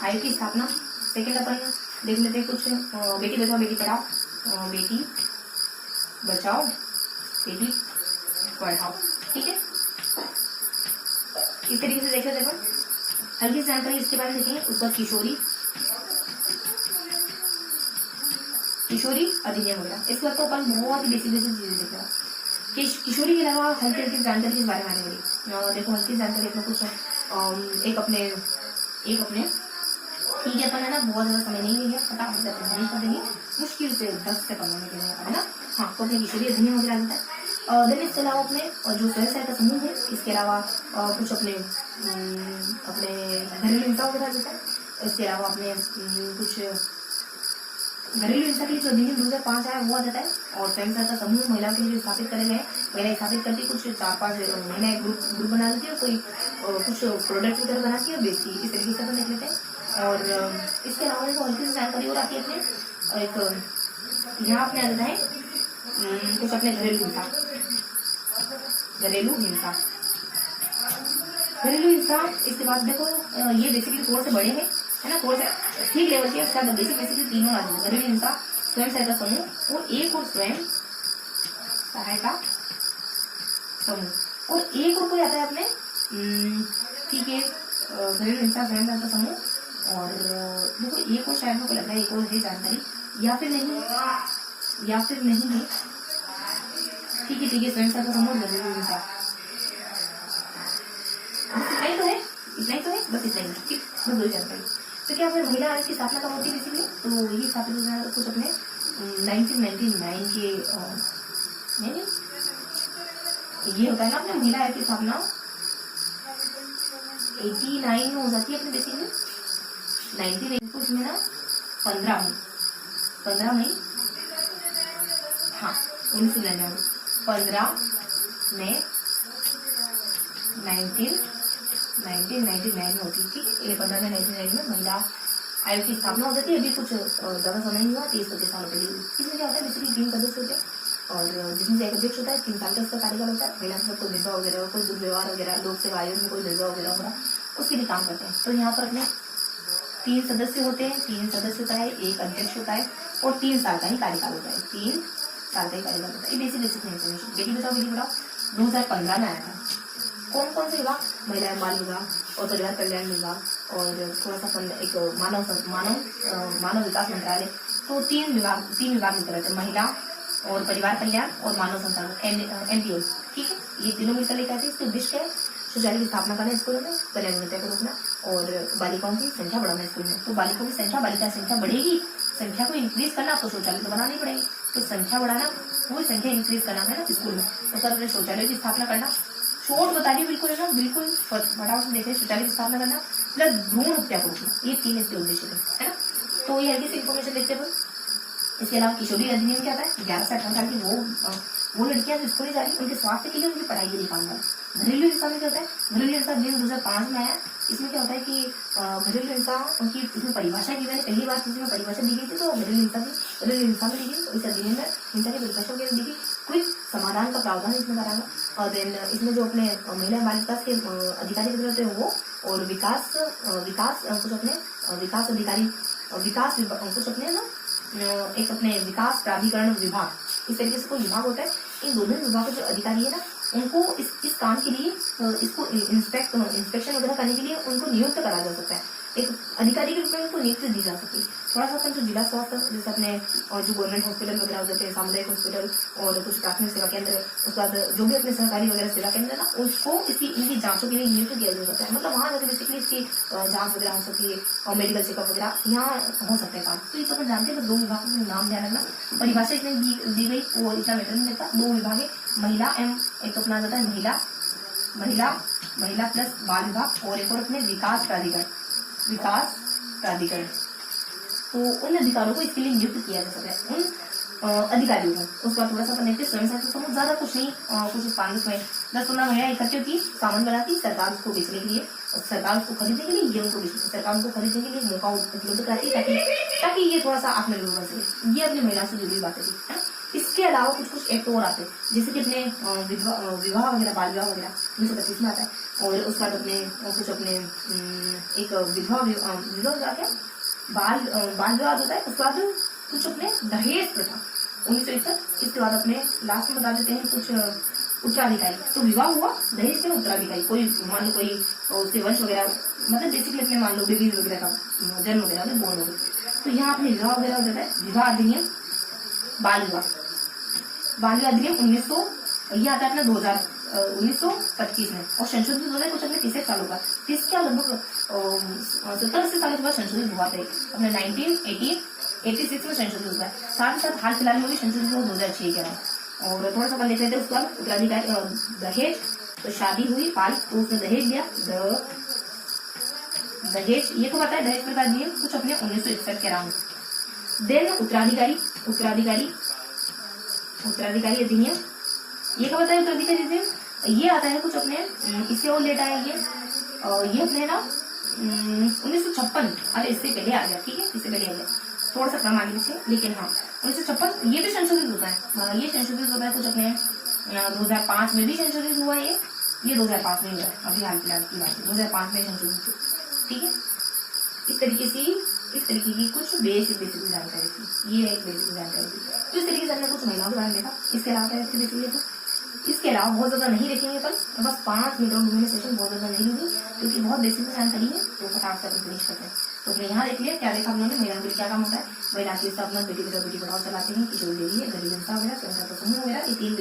आयोग की स्थापना। सेकेंड अपन देख लेते हैं कुछ बेटी बचाओ बेटी पढ़ाओ, बेटी बचाओ बेटी पढ़ाओ, ठीक है, इस तरीके से देख लेते हैं। हल्की जानकारी इसके बारे में देखेंगे। उसका किशोरी अधिनियम वगैरह, इसके बाद तो अपन बहुत ही बेसिक चीजें देख रहे हैं। किशोरी के अलावा हल्की हल्की जानकारी के बारे में आने वाली। देखो हल्की जानकारी अपने कुछ एक अपने ठीक है, अपन है ना बहुत ज्यादा समय नहीं लेंगे, फटाफट से अपन नहीं कर देंगे, मुश्किल से 10 से 15 मिनट लेंगे, है ना। हाँ, तो अपने किशोरी अधिनियम वगैरह आता है। देन इसके अलावा अपने जो स्वयं सहायता समूह है, इसके अलावा कुछ अपने घरेलू हिंसा वगैरह देता है। इसके अलावा अपने कुछ घरेलू हिंसा के लिए जो अधिनियम 2005 आया वो आ जाता है। और स्वयं सहायता समूह महिलाओं के लिए स्थापित करे गए, महिलाएं स्थापित करती, कुछ 4-5 महिलाएं ग्रुप बना लेती है, कोई कुछ प्रोडक्ट वगैरह बनाती है, बेचती, इस तरीके से अपन देख लेते हैं। और इसके अलावा देखो हल्की सी जानकारी और आती है अपने, और एक यहाँ अपने आ जाता है कुछ अपने घरेलू हिंसा। इसके बाद देखो ये बेसिकली थोड़े से बड़े हैं, है ना, थोड़े से ठीक लेवल के। उसके बाद बेसिकली तीनों आ जाते हैं, घरेलू हिंसा, स्वयं सहायता समूह और एक और स्वयं सहायता समूह। और एक और कोई आता है अपने, ठीक है, घरेलू हिंसा, स्वयं सहायता समूह, और देखो एक और शायद मुझे लग रहा है एक और है जानकारी, या फिर नहीं है, ठीक है, स्वयं सहायता समूह, घरेलू हिंसा, इतना ही तो है, बस इतना ही, ठीक, बस 2 जानकारी। तो क्या फिर महिला आयोग की स्थापना कब होती है बेसिकली, तो ये स्थापित होता है कुछ अपने 1999 के नहीं ये होता है ना अपने महिला आयोग की स्थापना 89 में हो जाती है अपने बेसिकली 19 में ना 15 मई, हाँ 1999, 15 मई 1999 होती थी। ये 15 मई 1999 में महिला आयोग की स्थापना हो जाती है। अभी कुछ ज्यादा समय नहीं हुआ, 30-35 सालों के लिए। इसमें क्या होता है बेसिकली 3 सदस्य होते हैं, और जिसमें से एक अध्यक्ष होता है, 3 साल का उसका कार्यकाल होता है। महिला से कोई भेदभाव वगैरह, कोई दुर्व्यवहार वगैरह, लोक सेवा आयोग में कोई भेदभाव वगैरह हो रहा, उसके लिए काम करते हैं। तो यहाँ पर अपने 3 सदस्य होते हैं, 3 सदस्य होता है, एक अध्यक्ष होता है, और 3 साल का ही कार्यकाल होता है, 3 साल का ही कार्यकाल होता है। ये बेसिक इन्फॉर्मेशन। बेटी बचाओ 2015 में आया था। कौन कौन से विभाग, महिला एवं बाल विभाग और परिवार कल्याण विभाग, और थोड़ा सा एक मानव विकास मंत्रालय। तो 3 विभाग मिलकर रहते हैं, महिला और परिवार कल्याण और मानव संसाधन, MPO, ठीक है। ये तीनों मिलकर लेकर आते हैं। इसके उद्देश्य है शौचालय की स्थापना करना स्कूलों में, कल्याणता को रोकना और बालिकाओं की संख्या बढ़ाना स्कूल में। तो बालिकाओं की संख्या, बालिका संख्या बढ़ेगी, संख्या को इंक्रीज करना, तो शौचालय तो बनानी पड़ेगी। तो संख्या बढ़ाना, वो संख्या इंक्रीज करना है ना स्कूल में। तो सर शौचालय की स्थापना करना, शॉर्ट बता दी बिल्कुल, है ना, बिल्कुल फटाफट से देखें। शौचालय की स्थापना करना प्लस भ्रूण हत्या को रोकना, ये 3 इसके उद्देश्य है ना। तो ये हल्की सी इन्फॉर्मेशन देखते हैं। इसके अलावा किशोरी अधिनियम क्या आता है, 11 से 18 साल की वो लड़कियां जो स्कूल जा रही, उनके स्वास्थ्य के लिए, उनकी पढ़ाई के लिए काम कर। घरेलू हिंसा में क्या होता है, घरेलू हिंसा अधिनियम 2005 में आया। इसमें क्या होता है कि घरेलू हिंसा उनकी इसमें परिभाषा की, मैंने पहली बार किसी में परिभाषा दी गई थी, तो घरेलू हिंसा में दी गई। तो इस अधिनियम में हिंसा की परिभाषा वगैरह दी गई, कोई समाधान का प्रावधान इसमें कराना। और देन इसमें जो अपने महिला बाल विकास के अधिकारी वगैरह होते हैं वो, और विकास कुछ अपने विकास अधिकारी, विकास कुछ अपने ना एक अपने विकास प्राधिकरण विभाग, इस तरीके से कोई विभाग होता है। इन दोनों विभाग के जो अधिकारी है ना, उनको इस काम के लिए, इसको इंस्पेक्शन वगैरह करने के लिए उनको नियुक्त करा जा सकता है। एक अधिकारी के रूप में उनको नियुक्ति दी जा सकती है। थोड़ा सा अपन जो जिला स्वास्थ्य, जैसे अपने और जो गवर्नमेंट हॉस्पिटल वगैरह हो जाते हैं, सामुदायिक हॉस्पिटल और कुछ प्राथमिक सेवा केंद्र, उसके बाद जो भी अपने सरकारी वगैरह सेवा केंद्र ना, उसको इनकी जांचों के लिए नियुक्त किया जा सकता है। मतलब वहाँ जाकर बेसिकली इसकी जांच वगैरह हो सकती है, और मेडिकल चेकअप वगैरह यहाँ हो सकता है काम। तो ये तो अपन जानते हैं, 2 विभागों के नाम ध्यान रखना। परिभाषा इसमें दी गई, वो इतना मैटर नहीं देता। 2 विभाग है, महिला एवं एक अपना जाता है महिला प्लस बाल विभाग, और एक और अपने विकास प्राधिकरण। तो उन अधिकारियों को इसके लिए नियुक्त किया जा सकता है, उन अधिकारियों को। उसके बाद थोड़ा सा अपन देखते हैं स्वयं सहायता समूह, ज्यादा कुछ नहीं, कुछ 10-15 महिला इकट्ठे की सामान बनाती, सरकार उसको बेचने के लिए, सरकार उसको खरीदने के लिए, ये सरकार उनको खरीदने के लिए मौका उपलब्ध कराती है, ताकि ये थोड़ा सा आत्मनिर्भर बन सके। ये अपनी महिला से जुड़ी बातें थी, है ना। इसके अलावा कुछ एक्ट और आते हैं, जैसे कि अपने विवाह वगैरह, बाल विवाह वगैरह 1925 में आता है। और उसके बाद अपने कुछ अपने एक विवाह क्या बाल विवाह होता है। उसके बाद कुछ अपने दहेज प्रथा 1961। इसके बाद अपने लास्ट में बता देते हैं कुछ उत्तराधिकारी। तो विवाह हुआ, दहेज के उत्तराधिकारी, कोई मान लो कोई उसके वंश वगैरह, मतलब बेसिकली अपने मान लो बेबीज वगैरह का जन्म वगैरह बोर्न हो गए। तो यहाँ अपने विवाह वगैरह हो जाता है। विवाह अधिनियम, बाल विवाह अधिनियम ये आता है अपना 1925 में, और संशोधित होता है कुछ अपने 30 सालों का, 30 क्या लगभग 70-80 सालों के बाद संशोधित हुआ था अपने 1986 में संशोधित हुआ है। साथ ही साथ हाल फिलहाल में भी संशोधित हुआ 2006 के अराउंड। और थोड़ा सा अपन देख लेते हैं उसके बाद उत्तराधिकारी दहेज। तो शादी हुई पाल तो उसने दहेज दिया, दहेज ये तो पता है दहेज प्रकार दिए कुछ अपने 1961 के अराउंड। देन उत्तराधिकारी अधिनियम, ये क्या बताया उत्तराधिकारी अधिनियम, ये आता है कुछ अपने इससे और लेट आया ये अपने ना 1956, अरे इससे पहले आ गया, ठीक है इससे पहले आ गया, थोड़ा सा क्रम आगे पीछे, लेकिन हाँ 1956 ये भी संशोधित होता है, ये संशोधित होता है कुछ अपने 2005 में भी संशोधित हुआ है, ये 2005 में हुआ है, अभी हाल फिलहाल की बात है 2005 में संशोधित हुआ, ठीक है। इस तरीके की कुछ बेसिक जानकारी थी, ये एक बेसिक जानकारी थी। तो इस तरीके से हमने कुछ महिलाओं के बारे में देखा। इसके अलावा इसके अलावा बहुत ज्यादा नहीं देखेंगे अपन, बस 5 मिनट में सेशन बहुत ज्यादा नहीं लूंगी क्योंकि बहुत बेसिक जानकारी है, तो फटाफट से फिनिश करते हैं। तो अपने यहाँ देख लिया क्या देखा हमने, महिलाओं के लिए क्या काम होता है, महिला के अपना बेटी पढ़ाओ चलाते हैं, किशोर देवी है, गरीब इंसान वगैरह, स्वयं का समूह वगैरह, ये 3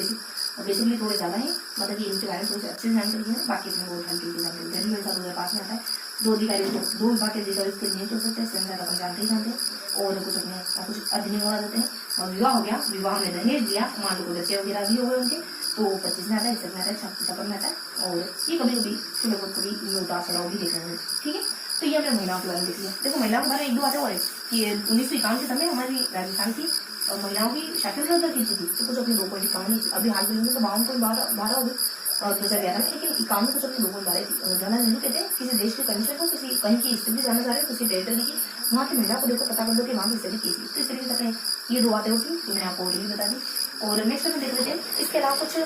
बेसिकली थोड़े ज्यादा है, मतलब कि इनके बारे में थोड़ी अच्छी जानकारी है, बाकी अपने बहुत हल्की जानकारी। गरीब इंसान 2005 में आता है, 2 अधिकारी 2 विभाग के अधिकारी उसके नियुक्त हो सकते हैं, स्वयं अपन जानते ही जानते हैं। और कुछ अधिनियम हो जाते हैं। और विवाह हो गया, विवाह में दहेज दिया, मान लो बच्चे वगैरह भी हो गए उनके, तो 25 में आता है, 61 में आता है, 56 में आता है, और ये कभी थोड़े बहुत कभी उतार चढ़ाव भी देख रहे हैं, ठीक है। तो ये हमने महिलाओं के बारे में देख लिया। देखो महिलाओं के बारे में 1-2 बातें और है कि 1951 के समय हमारी राजस्थान की महिलाओं की साक्षरता की थी, तो कुछ अपनी 2.51, अभी हाल फिलहाल में तो 52.12 हो गई 2011 में, लेकिन 51 कुछ अपनी 2.12 जाना नहीं कहते हैं। किसी देश के कंडीशन को, किसी कहीं की स्थिति जाना चाह रहे हैं, किसी टेरिटरी की, वहाँ की महिला को देखो पता कर दो कि वहाँ की स्थिति की थी। तो इस तरीके से अपने ये 2 बातें होती तो मैंने आपको ऑलरेडी बता दी। और नेक्स्ट में देख लेते हैं इसके अलावा कुछ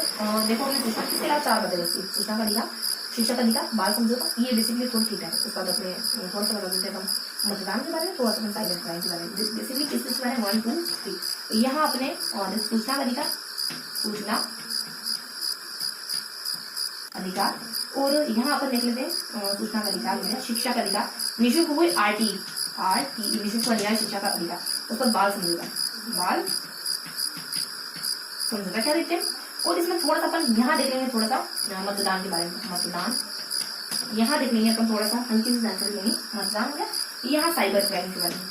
देखो हमने पूछा, इसके अलावा 4 बातें बची, सूचना का अधिकार, शिक्षा का अधिकार, बाल समझौता, ये बेसिकली थोड़ी ठीक है। उसके बाद अपने थोड़ा सा बता देते हैं हम मतदान के बारे में, थोड़ा सा साइबर क्राइम के बारे में, बेसिकली किस बारे में 1, 2, 3। यहाँ अपने और सूचना का अधिकार, और यहाँ अपन देख लेते हैं सूचना का अधिकार हो गया, शिक्षा का अधिकार, निःशुल्क हुए RT निःशुल्क न्याय शिक्षा का अधिकार, उसका बाल समझौता क्या देखते हैं। और इसमें थोड़ा सा अपन यहाँ देख लेंगे थोड़ा सा मतदान के बारे में, मतदान यहाँ देख लेंगे अपन थोड़ा सा हल्की सी जानकारी लेंगे, मतदान हो गया। यहाँ साइबर क्राइम के बारे में,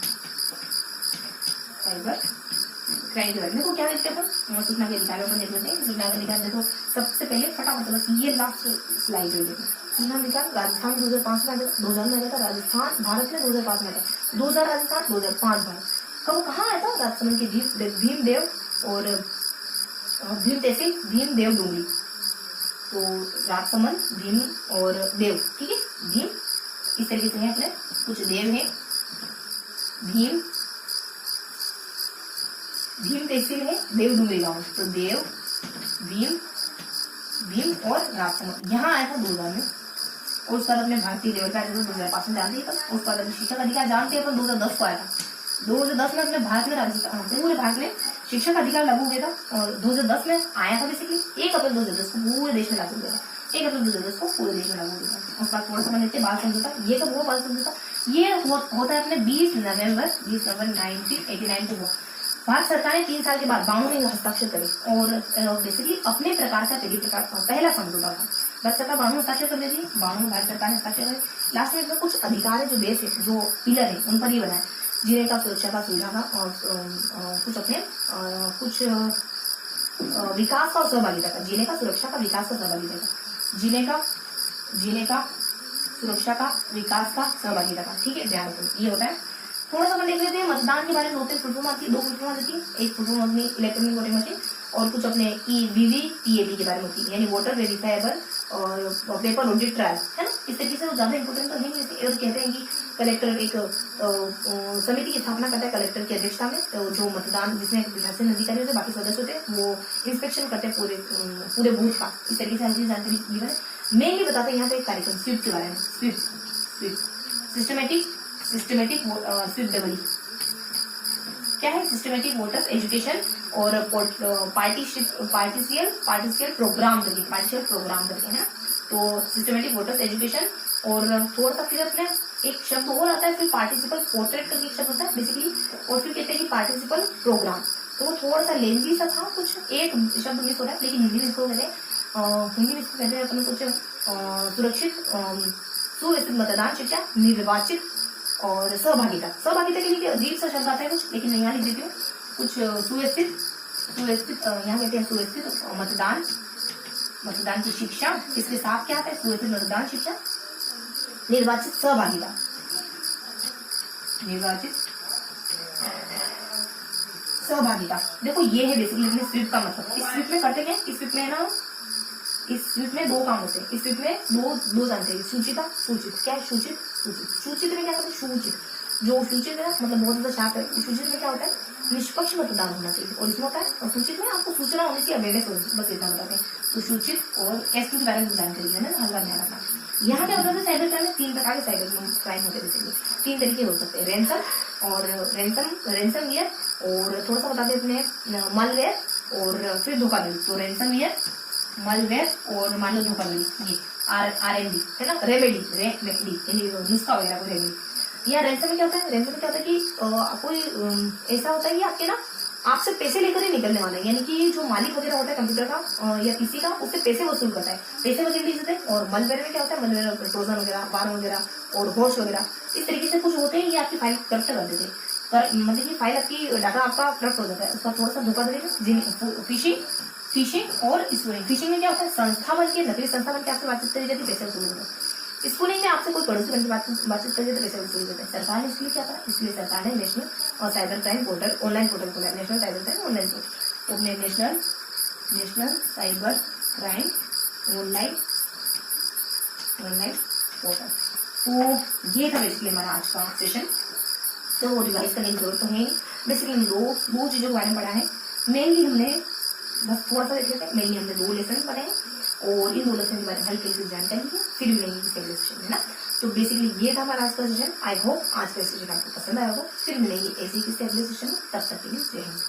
देखो क्या देखते हैं अपन सूचना के अधिकार पर देख लेते हैं। सूचना के अधिकार देखो सबसे पहले फटाफट बस ये लास्ट स्लाइड है, देखो सूचना अधिकार राजस्थान 2005 में 2000 में आया था, राजस्थान भारत में 2005 में आया था, 2000 राजस्थान, 2005 भारत। कब कहाँ आया था, राजस्थान के भीमदेव और भीम तहसील, भीमदेव डोंगरी, तो राजसमंद, भीम और देव, ठीक है। भीम इस तरीके से है अपने, कुछ देव है, भीम तहसील है, देव डोंगरी गाँव, तो देव, भीम और राजसमंद यहाँ आया था 2000 में। और उसके बाद अपने भारतीय लेवल का 2005 में जानते हैं अपन। उसके बाद अपने शिक्षा का अधिकार जानते हैं अपन 2010 को आया था, 2010 में अपने भारत में राजस्थान पूरे भारत में शिक्षा का अधिकार लागू हुआ था, और 2010 में आया था बेसिकली 1 अप्रैल 2010 को पूरे देश में लागू हुआ था, 1 अप्रैल 2010 को पूरे देश में लागू हुआ था। उसका थोड़ा सा लेते बाल समझौता, ये तो वो बाल समझौता ये होता है अपने 20 नवंबर 1989 को हुआ। भारत सरकार ने 3 साल के बाद 52 में हस्ताक्षर करे, और बेसिकली अपने प्रकार का पहला समझौता था। भारत सरकार 52 हस्ताक्षर कर देती, 52 भारत सरकार ने हस्ताक्षर करे। लास्ट में इसमें कुछ अधिकार है जो बेस है, जो पिलर है, उन पर ही बनाए, जिले का सुरक्षा का सुविधा का, और कुछ अपने कुछ विकास का सहभागिता का, जिले का सुरक्षा का विकास का सहभागिता का, जिले का सुरक्षा का विकास का सहभागिता का, ठीक है, ध्यान रखो ये होता है। थोड़ा सा देख लेते हैं मतदान के बारे में। 2 फुल फॉर्म आती है, 2 फुल फॉर्म आती है, एक फुल फॉर्म अपनी इलेक्ट्रॉनिक वोटिंग मशीन, और कुछ अपने EVV-PAT के बारे में होती है, यानी वोटर वेरीफाइबल और पेपर ऑडिट ट्रायल, है ना। इस तरीके से वो ज्यादा इंपोर्टेंट तो है नहीं। और कहते हैं कि कलेक्टर एक समिति की स्थापना करता है कलेक्टर की अध्यक्षता में, तो जो मतदान जिसमें प्रशासन अधिकारी होते, बाकी सदस्य होते हैं, वो इंस्पेक्शन करते हैं पूरे बूथ का। इस तरीके से हर चीज जानकारी दी है। मेनली बताते हैं यहाँ पे एक कार्यक्रम स्वीप के बारे में, स्वीप सिस्टमेटिक स्वीप डबल क्या है, सिस्टमेटिक वोटर एजुकेशन और पार्टिसियल प्रोग्राम करके है ना। तो सिस्टमेटिक वोटर्स एजुकेशन, और थोड़ा सा फिर अपने एक शब्द और आता है, फिर पार्टिसिपल पोर्ट्रेट करके एक शब्द होता है बेसिकली, और फिर कहते हैं कि पार्टिसिपल प्रोग्राम। तो वो थोड़ा सा लेंदी सा था, कुछ एक शब्द मिस हो रहा है, लेकिन हिंदी में इसको कहते हैं हिंदी में इसको कहते हैं अपन कुछ सुरक्षित सुव्यवस्थित मतदान शिक्षा, निर्वाचित और सहभागिता। सहभागिता के लिए अजीब सा शब्द आता है कुछ, लेकिन मैं यहाँ लिख देती हूँ कुछ सुव्यवस्थित सुव्यवस्थित यहाँ कहते हैं सुव्यवस्थित मतदान, मतदान की शिक्षा, इसके साथ क्या आता है सुव्यवस्थित मतदान शिक्षा, निर्वाचित सहभागिता, निर्वाचित सहभागिता। देखो ये है बेसिकली स्वीप का मतलब। इस स्वीप में करते क्या, इस स्वीप में ना, इस स्वीप में दो काम होते हैं, इस स्वीप में दो जानते हैं, सूचिता सूचित। क्या है सूचित? सूचित। सूचित में क्या करते हैं? सूचित। जो सूचित है मतलब बहुत ज्यादा शार्प है, सूचित में क्या होता है? निष्पक्ष मतदान होना चाहिए, और इसमें होता है और सूचित में आपको सूचना होनी चाहिए, अवेयरनेस होनी चाहिए, बस इतना बताते हैं। तो सूचित और एस2 के बारे में जानकारी है ना, हल्का ध्यान रखना। यहाँ क्या होता है साइबर क्राइम में? 3 प्रकार के साइबर क्राइम होते हैं, बेसिकली 3 तरीके हो सकते हैं, रैंसम वियर, और थोड़ा सा बताते अपने मालवेयर, और फिर धोखाधड़ी। तो रैंसम वियर, मालवेयर और मान लो धोखाधड़ी, ये RMD है ना, रेमेडी नुस्खा वगैरह को रेमेडी। या रैंसम में क्या होता है? रैंसम में क्या होता है कि कोई ऐसा होता है कि आपके ना आपसे पैसे लेकर ही निकलने वाला है, यानी कि जो मालिक वगैरह होता है कंप्यूटर का या पीसी का, उससे पैसे वसूल करता है, पैसे वसूल लीजिए थे। और मलवेयर में क्या होता है? मलवेयर ट्रोजन वगैरह, वार्म वगैरह और होश वगैरह, इस तरीके से कुछ होते हैं, ये आपकी फाइल करप्ट कर देते हैं, मतलब कि फाइल आपकी डाटा आपका करप्ट हो जाता है, उसका थोड़ा सा धोखाधड़ी, फिशिंग और स्पूलिंग। फिशिंग में क्या होता है? संस्था बन के, नकली संस्था बन के आपसे बातचीत करी जाती है, पैसे वसूल होते हैं। स्पूलिंग में आपसे कोई पड़ोसी बन के बातचीत करी जाती है, पैसे वसूल होते हैं। सरकार ने इसलिए क्या करा? इसलिए सरकार ने नेशनल और cyber crime portal online portal खोला, national cyber crime online portal, national cyber crime online portal. तो ये था बेसिकली हमारा आज का सेशन। तो रिवाइज करने की जरूरत तो है, बेसिकली दो चीजों के बारे में पढ़ा है। मेनली हमने बस थोड़ा सा देखे थे, मेनली हमने 2 लेसन पढ़े हैं, और इन 2 लेसन के बारे में हल्की हल्की जानकारी है, फिर मिलेंगे सेशन है ना। तो बेसिकली ये था हमारा आज का सेशन। आई होप आज का सेशन आपको पसंद आया होगा। फिर मिलेंगे ऐसे किसी अगले सेशन में, तब तक के लिए जय हिंद।